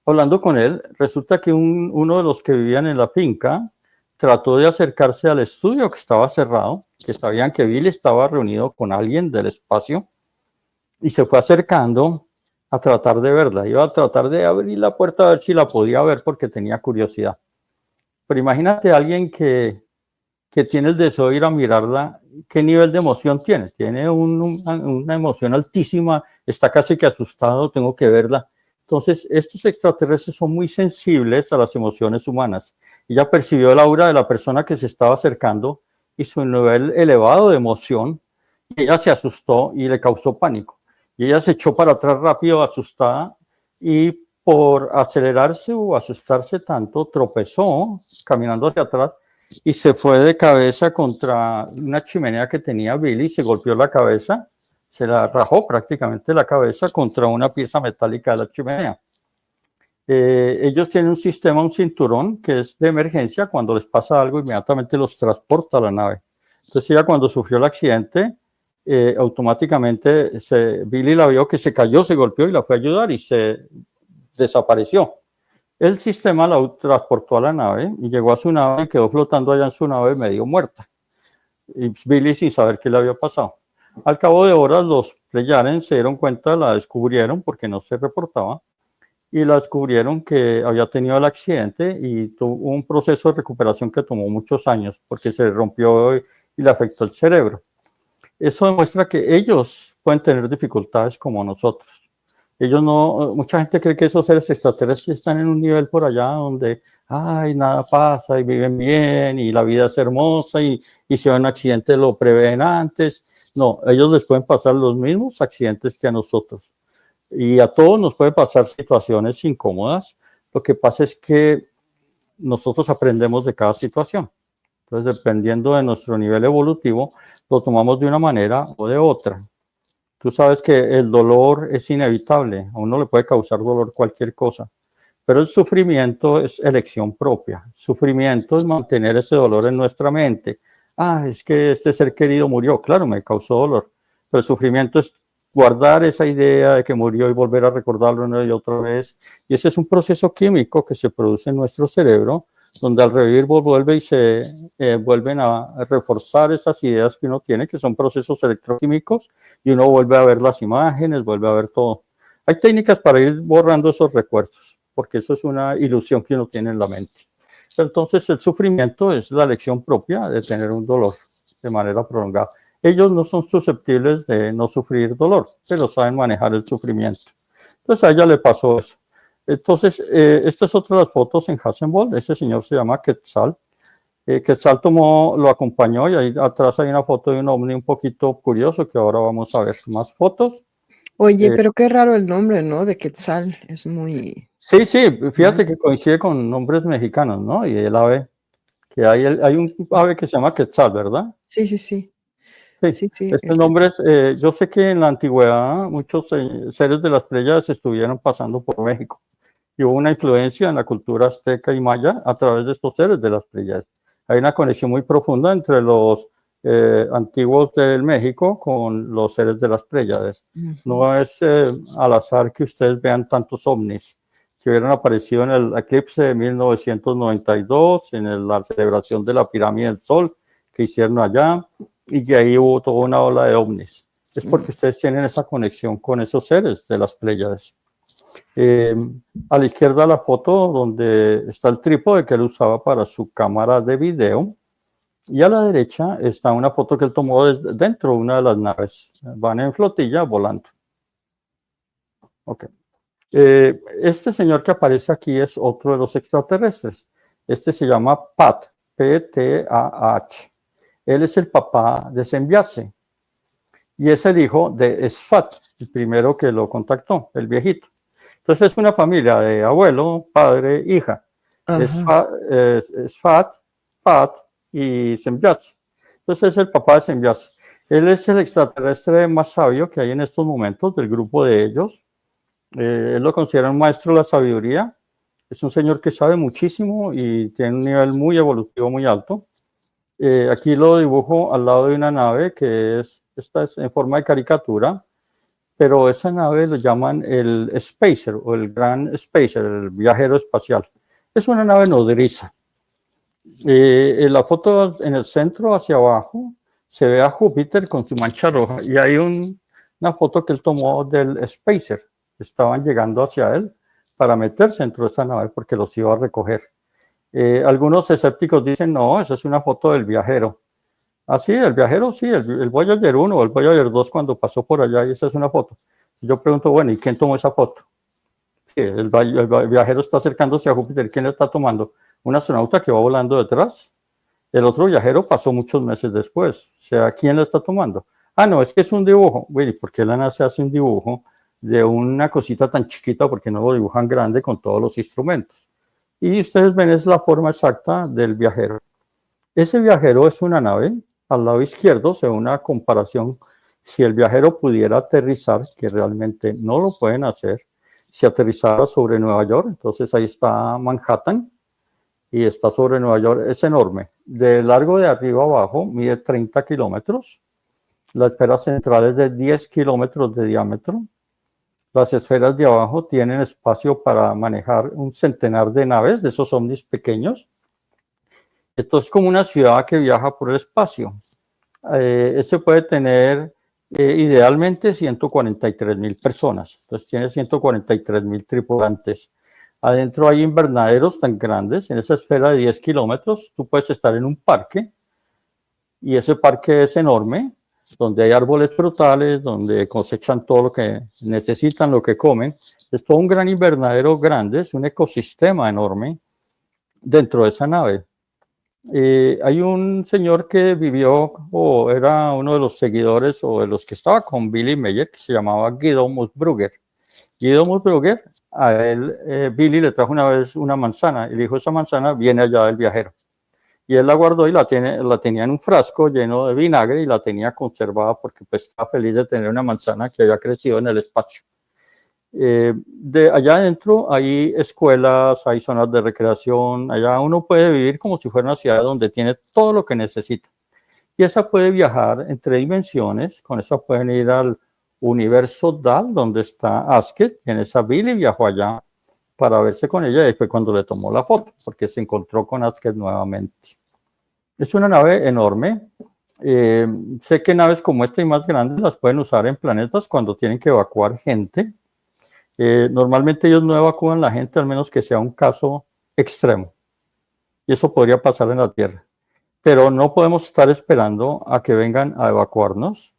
hablando con él, resulta que uno de los que vivían en la finca trató de acercarse al estudio que estaba cerrado, que sabían que Billy estaba reunido con alguien del espacio, y se fue acercando a tratar de verla. Iba a tratar de abrir la puerta a ver si la podía ver porque tenía curiosidad. Pero imagínate a alguien que tiene el deseo de ir a mirarla, ¿qué nivel de emoción tiene? Tiene una emoción altísima, está casi que asustado, tengo que verla. Entonces, estos extraterrestres son muy sensibles a las emociones humanas. Ella percibió el aura de la persona que se estaba acercando y su nivel elevado de emoción, y ella se asustó y le causó pánico. Y ella se echó para atrás rápido, asustada, y por acelerarse o asustarse tanto, tropezó caminando hacia atrás y se fue de cabeza contra una chimenea que tenía Billy, se golpeó la cabeza, se la rajó prácticamente la cabeza contra una pieza metálica de la chimenea. Ellos tienen un sistema, un cinturón que es de emergencia, cuando les pasa algo inmediatamente los transporta a la nave. Entonces ella cuando sufrió el accidente, automáticamente Billy la vio que se cayó, se golpeó y la fue a ayudar y se desapareció. El sistema la transportó a la nave y llegó a su nave y quedó flotando allá en su nave medio muerta. Y Billy sin saber qué le había pasado. Al cabo de horas los Pleyaren se dieron cuenta, la descubrieron porque no se reportaba y la descubrieron que había tenido el accidente y tuvo un proceso de recuperación que tomó muchos años porque se rompió y le afectó el cerebro. Eso demuestra que ellos pueden tener dificultades como nosotros. Ellos no, mucha gente cree que esos seres extraterrestres están en un nivel por allá donde, ay, nada pasa y viven bien y la vida es hermosa y si hay un accidente lo prevén antes. No, ellos les pueden pasar los mismos accidentes que a nosotros. Y a todos nos pueden pasar situaciones incómodas. Lo que pasa es que nosotros aprendemos de cada situación. Entonces, dependiendo de nuestro nivel evolutivo, lo tomamos de una manera o de otra. Tú sabes que el dolor es inevitable, a uno le puede causar dolor cualquier cosa, pero el sufrimiento es elección propia. Sufrimiento es mantener ese dolor en nuestra mente. Ah, es que este ser querido murió, claro, me causó dolor, pero el sufrimiento es guardar esa idea de que murió y volver a recordarlo una y otra vez. Y ese es un proceso químico que se produce en nuestro cerebro, donde al revivir vuelve y se vuelven a reforzar esas ideas que uno tiene, que son procesos electroquímicos, y uno vuelve a ver las imágenes, vuelve a ver todo. Hay técnicas para ir borrando esos recuerdos, porque eso es una ilusión que uno tiene en la mente. Entonces el sufrimiento es la elección propia de tener un dolor de manera prolongada. ellos no son susceptibles de no sufrir dolor, pero saben manejar el sufrimiento. Entonces a ella le pasó eso. Entonces, esta es otra de las fotos en Hasselblad. Ese señor se llama Quetzal. Quetzal lo acompañó y ahí atrás hay una foto de un ovni un poquito curioso que ahora vamos a ver más fotos. Oye, pero qué raro el nombre, ¿no? De Quetzal. Es muy... Sí, fíjate que coincide con nombres mexicanos, ¿no? Y el ave, que hay un ave que se llama Quetzal, ¿verdad? Sí. Sí, Sí, estos nombres, yo sé que en la antigüedad muchos seres de las Pléyades estuvieron pasando por México y hubo una influencia en la cultura azteca y maya a través de estos seres de las Pléyades. Hay una conexión muy profunda entre los antiguos del México con los seres de las Pléyades. No es al azar que ustedes vean tantos ovnis que hubieran aparecido en el eclipse de 1992, en la celebración de la pirámide del Sol que hicieron allá, y que ahí hubo toda una ola de ovnis. Es porque ustedes tienen esa conexión con esos seres de las Pléyades. A la izquierda la foto donde está el trípode que él usaba para su cámara de video, y a la derecha está una foto que él tomó dentro de una de las naves. Van en flotilla volando. Okay. Este señor que aparece aquí es otro de los extraterrestres. Este se llama Pat, P-T-A-H. Él es el papá de Sembiase y es el hijo de Sfat, el primero que lo contactó, el viejito. Entonces es una familia de abuelo, padre, hija. Sfat, Pat y Sembiase. Entonces es el papá de Sembiase. Él es el extraterrestre más sabio que hay en estos momentos del grupo de ellos. Él lo considera un maestro de la sabiduría. Es un señor que sabe muchísimo y tiene un nivel muy evolutivo, muy alto. Aquí lo dibujo al lado de una nave que esta es en forma de caricatura, pero esa nave lo llaman el Spacer o el Gran Spacer, el viajero espacial. Es una nave nodriza. En la foto en el centro hacia abajo se ve a Júpiter con su mancha roja y hay una foto que él tomó del Spacer. Estaban llegando hacia él para meterse dentro de esta nave porque los iba a recoger. Algunos escépticos dicen, no, esa es una foto del viajero. Ah, sí, el viajero, sí, el Voyager 1 o el Voyager 2 cuando pasó por allá y esa es una foto. Yo pregunto, bueno, ¿y quién tomó esa foto? Sí, el viajero está acercándose a Júpiter. ¿Quién la está tomando? ¿Un astronauta que va volando detrás? El otro viajero pasó muchos meses después. O sea, ¿quién la está tomando? Ah, no, es que es un dibujo. Bueno, ¿y por qué la NASA hace un dibujo de una cosita tan chiquita? Porque no lo dibujan grande con todos los instrumentos. Y ustedes ven es la forma exacta del viajero. Ese viajero es una nave. Al lado izquierdo se ve una comparación. Si el viajero pudiera aterrizar, que realmente no lo pueden hacer, si aterrizara sobre Nueva York, entonces ahí está Manhattan y está sobre Nueva York, es enorme. De largo de arriba abajo mide 30 kilómetros. La esfera central es de 10 kilómetros de diámetro. Las esferas de abajo tienen espacio para manejar un centenar de naves, de esos ovnis pequeños. Esto es como una ciudad que viaja por el espacio. Ese puede tener idealmente 143,000 personas. Entonces tiene 143,000 tripulantes. Adentro hay invernaderos tan grandes. En esa esfera de 10 kilómetros tú puedes estar en un parque y ese parque es enorme, donde hay árboles frutales, donde cosechan todo lo que necesitan, lo que comen. Es todo un gran invernadero grande, es un ecosistema enorme dentro de esa nave. Hay un señor que vivió, o era uno de los seguidores, o de los que estaba con Billy Meyer, que se llamaba Guido Musbrugger. Guido Musbrugger, a él, Billy le trajo una vez una manzana, y le dijo, esa manzana viene allá del viajero. Y él la guardó y la tenía en un frasco lleno de vinagre y la tenía conservada porque pues estaba feliz de tener una manzana que había crecido en el espacio. De allá adentro hay escuelas, hay zonas de recreación, allá uno puede vivir como si fuera una ciudad donde tiene todo lo que necesita. Y esa puede viajar entre dimensiones, con esa pueden ir al universo DAL, donde está Asket, en esa Billy viajó allá para verse con ella y fue cuando le tomó la foto, porque se encontró con Asket nuevamente. Es una nave enorme. Sé que naves como esta y más grandes las pueden usar en planetas cuando tienen que evacuar gente. Normalmente ellos no evacúan la gente al menos que sea un caso extremo. Y eso podría pasar en la Tierra. pero no podemos estar esperando a que vengan a evacuarnos.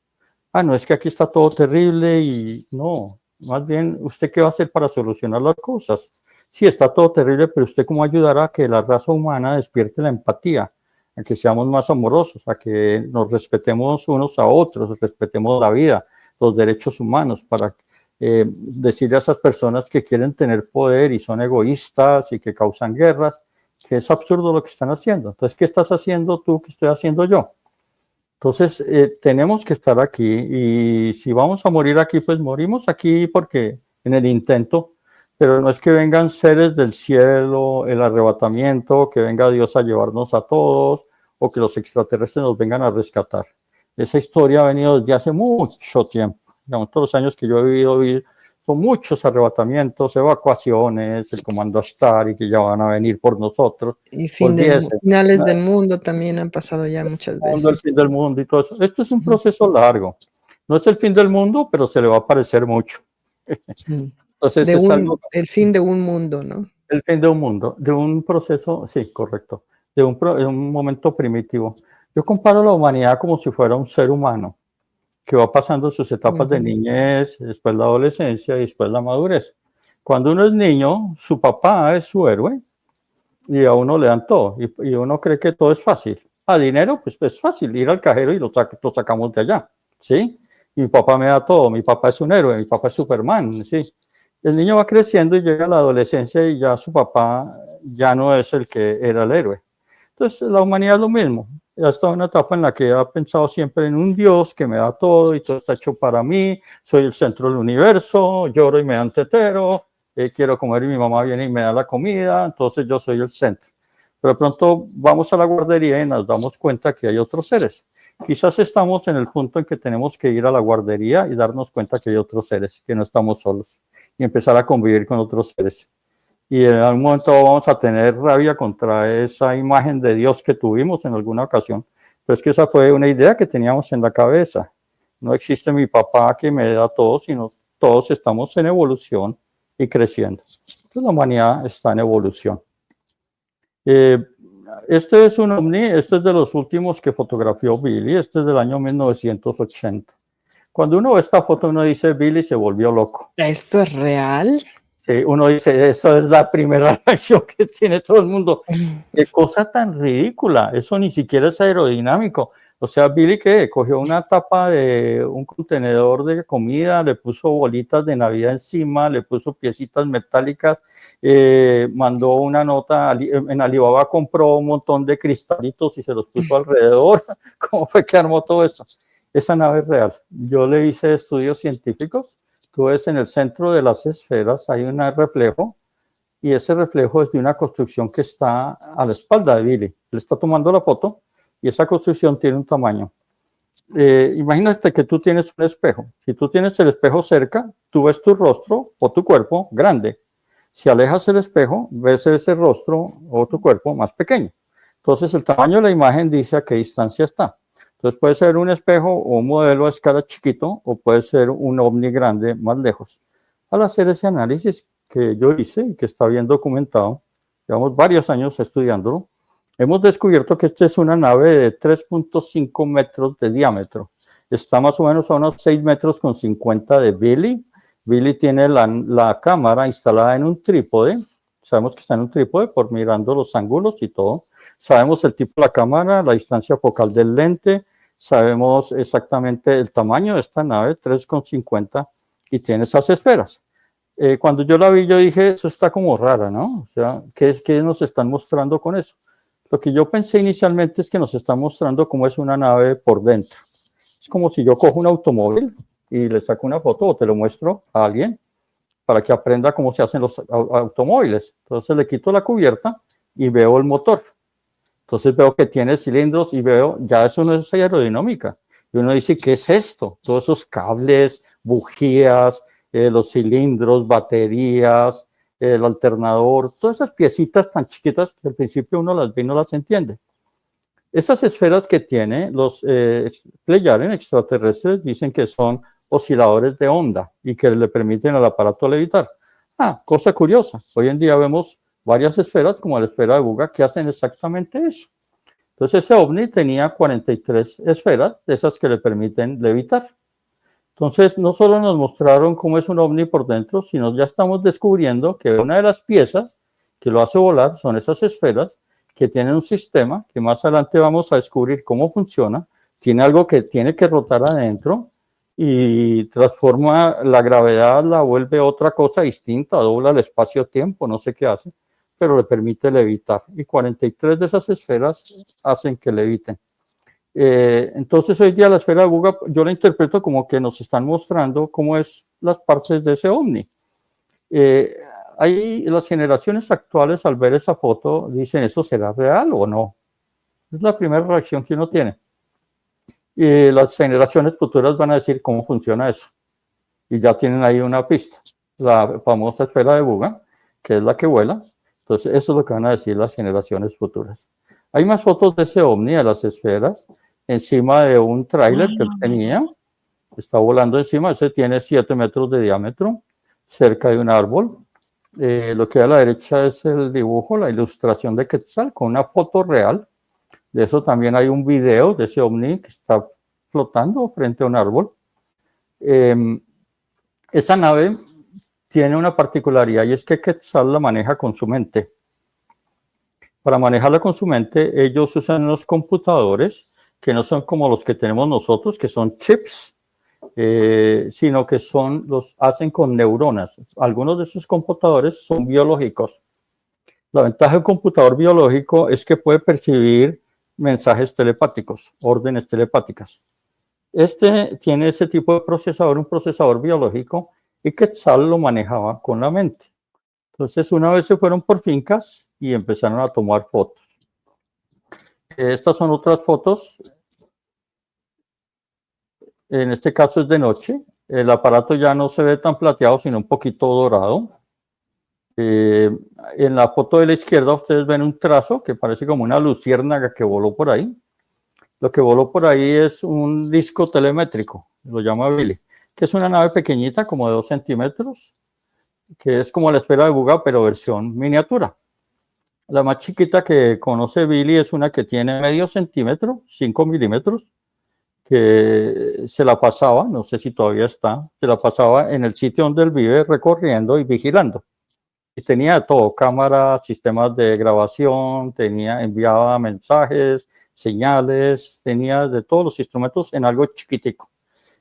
Ah, no, es que aquí está todo terrible y no, más bien, ¿usted qué va a hacer para solucionar las cosas? Sí, está todo terrible, pero ¿usted cómo ayudará a que la raza humana despierte la empatía, a que seamos más amorosos, a que nos respetemos unos a otros, respetemos la vida, los derechos humanos, para decirle a esas personas que quieren tener poder y son egoístas y que causan guerras, que es absurdo lo que están haciendo? Entonces, ¿qué estás haciendo tú? ¿Qué estoy haciendo yo? Entonces, tenemos que estar aquí y si vamos a morir aquí, pues morimos aquí porque en el intento, pero no es que vengan seres del cielo, el arrebatamiento, que venga Dios a llevarnos a todos o que los extraterrestres nos vengan a rescatar. Esa historia ha venido desde hace mucho tiempo. Digamos, todos los años que yo he vivido, son muchos arrebatamientos, evacuaciones, el comando Ashtar y que ya van a venir por nosotros. Y Olvídese. finales del mundo también han pasado ya muchas El veces. fin del mundo y todo eso. Esto es un proceso largo. No es el fin del mundo, pero se le va a parecer mucho. Entonces es algo. El fin de un mundo, ¿no? El fin de un mundo, de un proceso, sí, correcto, de un momento primitivo. Yo comparo la humanidad como si fuera un ser humano que va pasando sus etapas de niñez, después la adolescencia y después la madurez. Cuando uno es niño, su papá es su héroe y a uno le dan todo y uno cree que todo es fácil. A dinero, pues es fácil ir al cajero y lo sacamos de allá, ¿sí? Y mi papá me da todo, mi papá es un héroe, mi papá es Superman, ¿sí? El niño va creciendo y llega a la adolescencia y ya su papá ya no es el que era el héroe. Entonces la humanidad es lo mismo. Ya está en una etapa en la que ha pensado siempre en un Dios que me da todo y todo está hecho para mí, soy el centro del universo, lloro y me dan tetero, quiero comer y mi mamá viene y me da la comida, entonces yo soy el centro. Pero de pronto vamos a la guardería y nos damos cuenta que hay otros seres. Quizás estamos en el punto en que tenemos que ir a la guardería y darnos cuenta que hay otros seres, que no estamos solos, y empezar a convivir con otros seres. Y en algún momento vamos a tener rabia contra esa imagen de Dios que tuvimos en alguna ocasión. Pero es que esa fue una idea que teníamos en la cabeza. No existe mi papá que me da todo, sino todos estamos en evolución y creciendo. Entonces la humanidad está en evolución. Este es un ovni, este es de los últimos que fotografió Billy, este es del año 1980. Cuando uno ve esta foto, uno dice, Billy se volvió loco. ¿Esto es real? Sí, uno dice, eso es la primera reacción que tiene todo el mundo. Qué cosa tan ridícula, eso ni siquiera es aerodinámico. O sea, Billy que cogió una tapa de un contenedor de comida, le puso bolitas de Navidad encima, le puso piecitas metálicas, mandó una nota, en Alibaba compró un montón de cristalitos y se los puso alrededor. ¿Cómo fue que armó todo eso? Esa nave es real. Yo le hice estudios científicos. Tú ves en el centro de las esferas hay un reflejo y ese reflejo es de una construcción que está a la espalda de Billy. Él está tomando la foto y esa construcción tiene un tamaño. Imagínate que tú tienes un espejo. Si tú tienes el espejo cerca, tú ves tu rostro o tu cuerpo grande. Si alejas el espejo, ves ese rostro o tu cuerpo más pequeño. Entonces el tamaño de la imagen dice a qué distancia está. Entonces puede ser un espejo o un modelo a escala chiquito o puede ser un ovni grande más lejos. Al hacer ese análisis que yo hice y que está bien documentado, llevamos varios años estudiándolo, hemos descubierto que esta es una nave de 3.5 metros de diámetro. Está más o menos a unos 6 metros con 50 de Billy. Billy tiene la cámara instalada en un trípode. Sabemos que está en un trípode por mirando los ángulos y todo. Sabemos el tipo de la cámara, la distancia focal del lente. Sabemos exactamente el tamaño de esta nave, 3,50, y tiene esas esferas. Cuando yo la vi, yo dije, eso está como rara, ¿no? O sea, ¿qué nos están mostrando con eso? Lo que yo pensé inicialmente es que nos están mostrando cómo es una nave por dentro. Es como si yo cojo un automóvil y le saco una foto o te lo muestro a alguien para que aprenda cómo se hacen los automóviles. Entonces le quito la cubierta y veo el motor. Entonces veo que tiene cilindros y veo, ya eso no es aerodinámica. Y uno dice, ¿qué es esto? Todos esos cables, bujías, los cilindros, baterías, el alternador, todas esas piecitas tan chiquitas que al principio uno las ve y no las entiende. Esas esferas que tiene los Pleyaren extraterrestres dicen que son osciladores de onda y que le permiten al aparato levitar. Cosa curiosa, hoy en día vemos varias esferas como la esfera de Buga que hacen exactamente eso. Entonces ese ovni tenía 43 esferas, de esas que le permiten levitar. Entonces no solo nos mostraron cómo es un ovni por dentro, sino ya estamos descubriendo que una de las piezas que lo hace volar son esas esferas que tienen un sistema que más adelante vamos a descubrir cómo funciona. Tiene algo que tiene que rotar adentro y transforma la gravedad, la vuelve otra cosa distinta, dobla el espacio-tiempo, no sé qué hace, pero le permite levitar. Y 43 de esas esferas hacen que leviten. Entonces hoy día la esfera de Buga yo la interpreto como que nos están mostrando cómo es las partes de ese ovni. Ahí las generaciones actuales al ver esa foto dicen, ¿eso será real o no? Es la primera reacción que uno tiene. Y las generaciones futuras van a decir cómo funciona eso. Y ya tienen ahí una pista, la famosa esfera de Buga, que es la que vuela. Entonces eso es lo que van a decir las generaciones futuras. Hay más fotos de ese ovni, de las esferas, encima de un tráiler que él tenía. Está volando encima, ese tiene 7 metros de diámetro, cerca de un árbol. Lo que hay a la derecha es el dibujo, la ilustración de Quetzal con una foto real. De eso también hay un video de ese ovni que está flotando frente a un árbol. Esa nave tiene una particularidad y es que Quetzal la maneja con su mente. Para manejarla con su mente, ellos usan unos computadores que no son como los que tenemos nosotros, que son chips, sino que los hacen con neuronas. Algunos de esos computadores son biológicos. La ventaja de un computador biológico es que puede percibir mensajes telepáticos, órdenes telepáticas. Este tiene ese tipo de procesador, un procesador biológico, y Quetzal lo manejaba con la mente. Entonces, una vez se fueron por fincas y empezaron a tomar fotos. Estas son otras fotos. En este caso es de noche. El aparato ya no se ve tan plateado, sino un poquito dorado. En la foto de la izquierda ustedes ven un trazo que parece como una luciérnaga que voló por ahí. Lo que voló por ahí es un disco telemétrico, lo llama Billy, que es una nave pequeñita, como de 2 centímetros, que es como la esfera de Buga, pero versión miniatura. La más chiquita que conoce Billy es una que tiene medio centímetro, 5 milímetros, que se la pasaba, no sé si todavía está, se la pasaba en el sitio donde él vive recorriendo y vigilando. Y tenía todo, cámaras, sistemas de grabación, enviaba mensajes, señales, tenía de todos los instrumentos en algo chiquitico.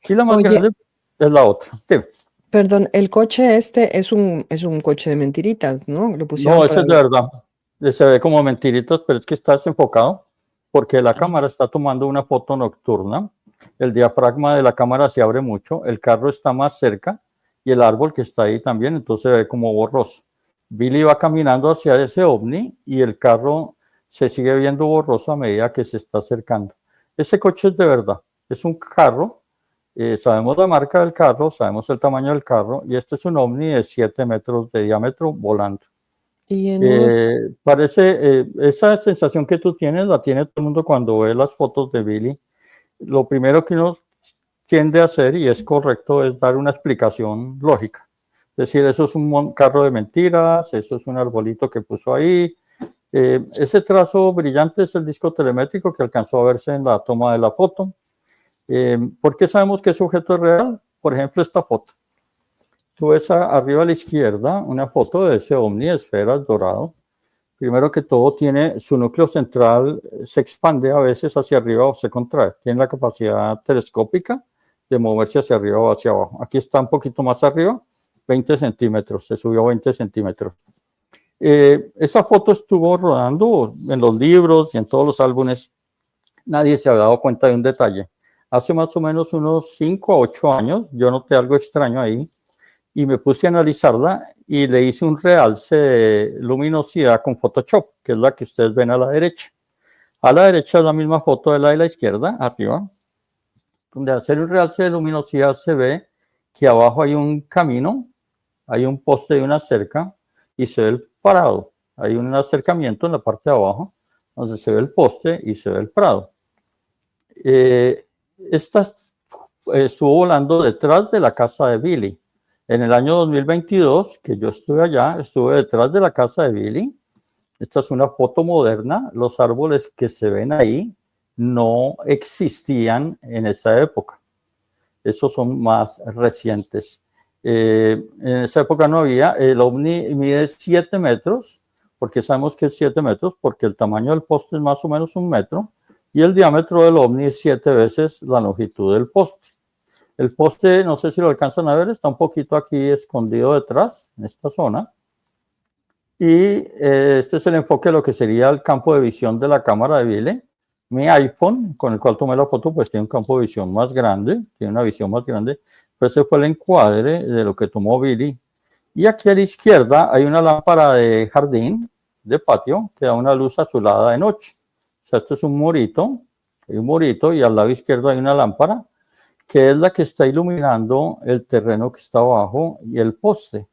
Y la más grande es la otra. ¿Qué? Perdón, el coche este es un coche de mentiritas, ¿no? Lo pusieron No, ese es de verdad. Se ve como mentiritas, pero es que está desenfocado porque la cámara está tomando una foto nocturna. El diafragma de la cámara se abre mucho, el carro está más cerca y el árbol que está ahí también, entonces se ve como borroso. Billy va caminando hacia ese ovni y el carro se sigue viendo borroso a medida que se está acercando. Ese coche es de verdad, es un carro, sabemos la marca del carro, sabemos el tamaño del carro y este es un ovni de 7 metros de diámetro volando. Y parece, esa sensación que tú tienes la tiene todo el mundo cuando ve las fotos de Billy. Lo primero que uno tiende a hacer, y es correcto, es dar una explicación lógica. Es decir, eso es un carro de mentiras, eso es un arbolito que puso ahí. Ese trazo brillante es el disco telemétrico que alcanzó a verse en la toma de la foto. ¿Por qué sabemos que ese objeto es real? Por ejemplo, esta foto. Tú ves arriba a la izquierda una foto de ese ovni de esferas dorado. Primero que todo, tiene su núcleo central, se expande a veces hacia arriba o se contrae. Tiene la capacidad telescópica de moverse hacia arriba o hacia abajo. Aquí está un poquito más arriba, 20 centímetros, se subió 20 centímetros. Esa foto estuvo rodando en los libros y en todos los álbumes. Nadie se había dado cuenta de un detalle. Hace más o menos unos 5 a 8 años, yo noté algo extraño ahí y me puse a analizarla y le hice un realce de luminosidad con Photoshop, que es la que ustedes ven a la derecha. A la derecha es la misma foto de la izquierda, arriba, donde al hacer un realce de luminosidad se ve que abajo hay un camino, hay un poste y una cerca, y se ve el prado. Hay un acercamiento en la parte de abajo, donde se ve el poste y se ve el prado. Esta estuvo volando detrás de la casa de Billy. En el año 2022, que yo estuve allá, estuve detrás de la casa de Billy, Esta es una foto moderna. Los árboles que se ven ahí no existían en esa época. Esos son más recientes. En esa época no había. El ovni mide 7 metros, porque sabemos que es 7 metros, porque el tamaño del poste es más o menos 1 metro, y el diámetro del ovni es 7 veces la longitud del poste. El poste, no sé si lo alcanzan a ver, está un poquito aquí escondido detrás, en esta zona. Y este es el enfoque de lo que sería el campo de visión de la cámara de Vile. Mi iPhone, con el cual tomé la foto, pues tiene un campo de visión más grande, tiene una visión más grande. Pues ese fue el encuadre de lo que tomó Billy. Y aquí a la izquierda hay una lámpara de jardín, de patio, que da una luz azulada de noche. O sea, esto es un murito, hay un murito, y al lado izquierdo hay una lámpara, que es la que está iluminando el terreno que está abajo y el poste.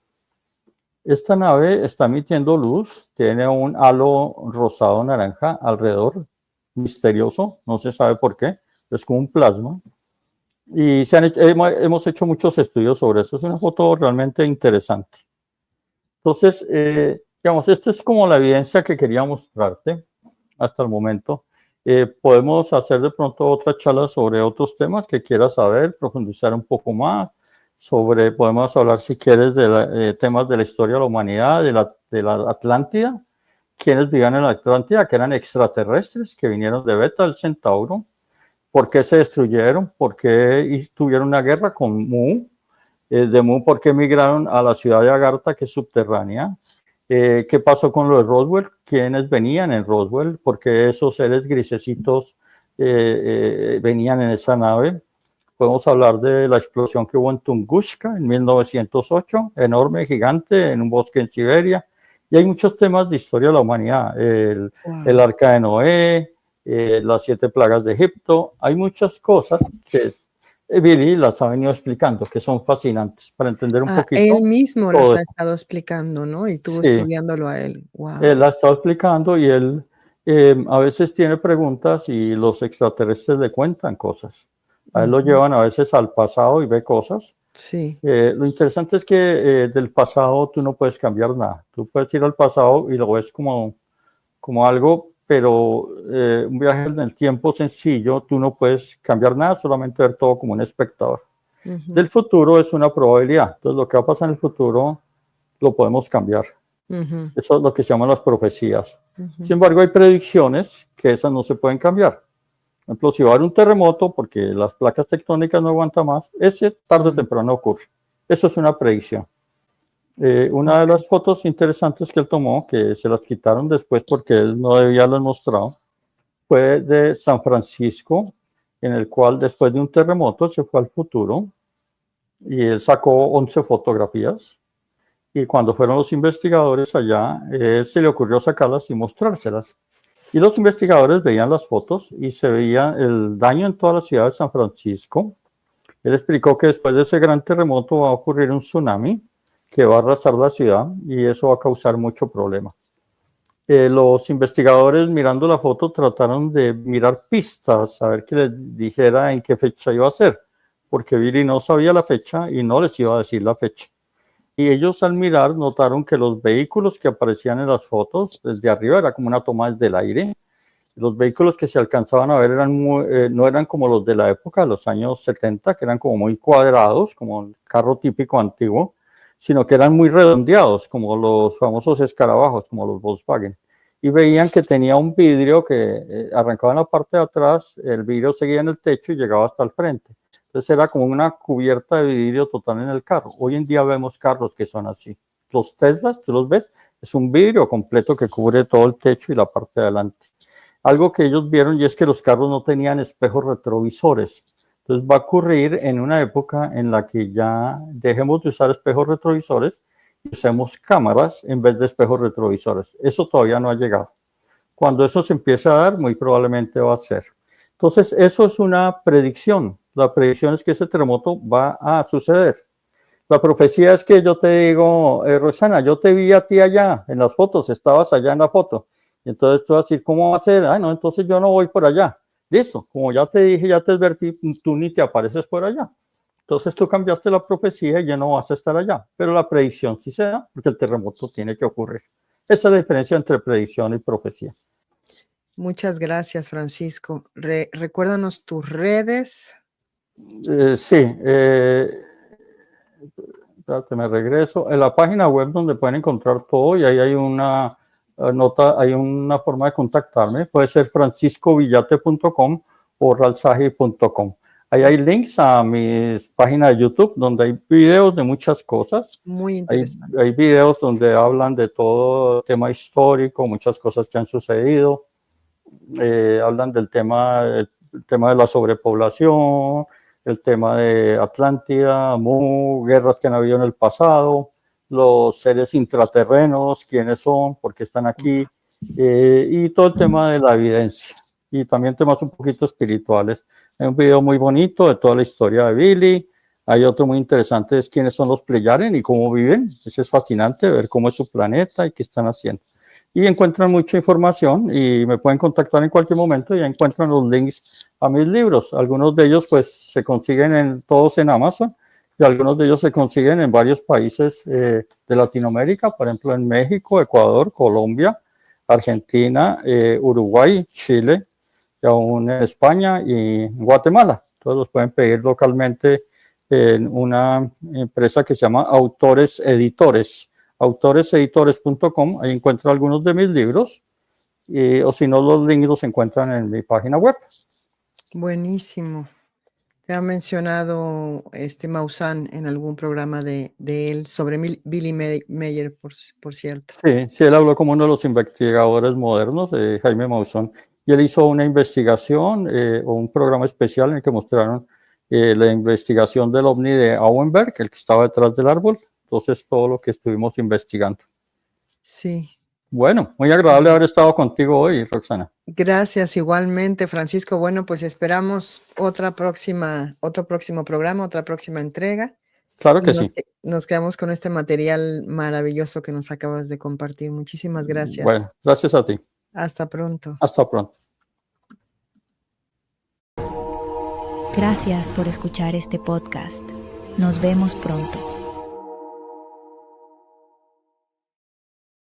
Esta nave está emitiendo luz, tiene un halo rosado naranja alrededor, misterioso, no se sabe por qué, es como un plasma. Y hemos hecho muchos estudios sobre eso, es una foto realmente interesante. Entonces, digamos, esta es como la evidencia que quería mostrarte hasta el momento. Podemos hacer de pronto otra charla sobre otros temas que quieras saber, profundizar un poco más. Podemos hablar, si quieres, de temas de la historia de la humanidad, de la Atlántida, quienes vivían en la Atlántida, que eran extraterrestres, que vinieron de Beta, el Centauro, por qué se destruyeron, por qué tuvieron una guerra con Mu, de Mu, por qué migraron a la ciudad de Agartha, que es subterránea, qué pasó con lo de Roswell, quiénes venían en Roswell, por qué esos seres grisecitos venían en esa nave. Podemos hablar de la explosión que hubo en Tunguska en 1908, enorme, gigante, en un bosque en Siberia. Y hay muchos temas de historia de la humanidad. El Arca de Noé, las 7 plagas de Egipto. Hay muchas cosas que Billy las ha venido explicando, que son fascinantes para entender un poquito. Él mismo las todo ha eso. estado explicando, ¿no? Y tú Sí, estudiándolo a él. Wow. él ha estado explicando y él a veces tiene preguntas y los extraterrestres le cuentan cosas. A él lo llevan a veces al pasado y ve cosas. Sí. Lo interesante es que del pasado tú no puedes cambiar nada. Tú puedes ir al pasado y lo ves como algo, pero un viaje en el tiempo sencillo, tú no puedes cambiar nada, solamente ver todo como un espectador. Del futuro es una probabilidad. Entonces lo que va a pasar en el futuro lo podemos cambiar. Eso es lo que se llaman las profecías. Sin embargo, hay predicciones que esas no se pueden cambiar. Por ejemplo, si va a haber un terremoto porque las placas tectónicas no aguantan más, ese tarde o temprano ocurre. Eso es una predicción. Una de las fotos interesantes que él tomó, que se las quitaron después porque él no debía haberlas mostrado, fue de San Francisco, en el cual después de un terremoto se fue al futuro y él sacó 11 fotografías. Y cuando fueron los investigadores allá, se le ocurrió sacarlas y mostrárselas. Y los investigadores veían las fotos y se veía el daño en toda la ciudad de San Francisco. Él explicó que después de ese gran terremoto va a ocurrir un tsunami que va a arrasar la ciudad y eso va a causar mucho problema. Los investigadores mirando la foto trataron de mirar pistas, a ver que les dijera en qué fecha iba a ser, porque Billy no sabía la fecha y no les iba a decir la fecha. Y ellos al mirar notaron que los vehículos que aparecían en las fotos desde arriba era como una toma desde el aire. Los vehículos que se alcanzaban a ver no eran como los de la época, de los años 70, que eran como muy cuadrados, como el carro típico antiguo, sino que eran muy redondeados, como los famosos escarabajos, como los Volkswagen. Y veían que tenía un vidrio que arrancaba en la parte de atrás, el vidrio seguía en el techo y llegaba hasta el frente. Entonces era como una cubierta de vidrio total en el carro. Hoy en día vemos carros que son así. Los Teslas, tú los ves, es un vidrio completo que cubre todo el techo y la parte de adelante. Algo que ellos vieron y es que los carros no tenían espejos retrovisores. Entonces va a ocurrir en una época en la que ya dejemos de usar espejos retrovisores y usemos cámaras en vez de espejos retrovisores. Eso todavía no ha llegado. Cuando eso se empiece a dar, muy probablemente va a ser. Entonces, eso es una predicción. La predicción es que ese terremoto va a suceder. La profecía es que yo te digo, Roxana, yo te vi a ti allá en las fotos, estabas allá en la foto. Y entonces tú vas a decir, ¿cómo va a ser? No, entonces yo no voy por allá. Listo, como ya te dije, ya te advertí, tú ni te apareces por allá. Entonces tú cambiaste la profecía y ya no vas a estar allá. Pero la predicción sí se da porque el terremoto tiene que ocurrir. Esa es la diferencia entre predicción y profecía. Muchas gracias, Francisco. Recuérdanos tus redes. Sí, espérate, me regreso. En la página web donde pueden encontrar todo y ahí hay una nota, hay una forma de contactarme. Puede ser franciscovillate.com o ralsaji.com. Ahí hay links a mis páginas de YouTube donde hay videos de muchas cosas. Muy interesante. Hay videos donde hablan de todo tema histórico, muchas cosas que han sucedido. Hablan del tema de la sobrepoblación, el tema de Atlántida, Mu, guerras que han habido en el pasado, los seres intraterrenos, quiénes son, por qué están aquí, y todo el tema de la evidencia. Y también temas un poquito espirituales. Hay un video muy bonito de toda la historia de Billy. Hay otro muy interesante, es quiénes son los Pleyaren y cómo viven. Eso es fascinante, ver cómo es su planeta y qué están haciendo. Y encuentran mucha información y me pueden contactar en cualquier momento y ya encuentran los links a mis libros. Algunos de ellos pues se consiguen todos en Amazon y algunos de ellos se consiguen en varios países de Latinoamérica, por ejemplo en México, Ecuador, Colombia, Argentina, Uruguay, Chile, y aún en España y Guatemala. Entonces los pueden pedir localmente en una empresa que se llama Autores Editores. Autoreseditores.com, ahí encuentro algunos de mis libros, o si no, los links los encuentran en mi página web. Buenísimo. Te ha mencionado Maussan en algún programa de él sobre Billy Meier, por cierto. Sí, él habló como uno de los investigadores modernos, Jaime Maussan, y él hizo una investigación o un programa especial en el que mostraron la investigación del ovni de Auenberg, el que estaba detrás del árbol. Entonces, todo lo que estuvimos investigando. Sí. Bueno, muy agradable haber estado contigo hoy, Roxana. Gracias, igualmente, Francisco. Bueno, pues esperamos otro próximo programa, otra próxima entrega. Claro que sí. Nos quedamos con este material maravilloso que nos acabas de compartir. Muchísimas gracias. Bueno, gracias a ti. Hasta pronto. Hasta pronto. Gracias por escuchar este podcast. Nos vemos pronto.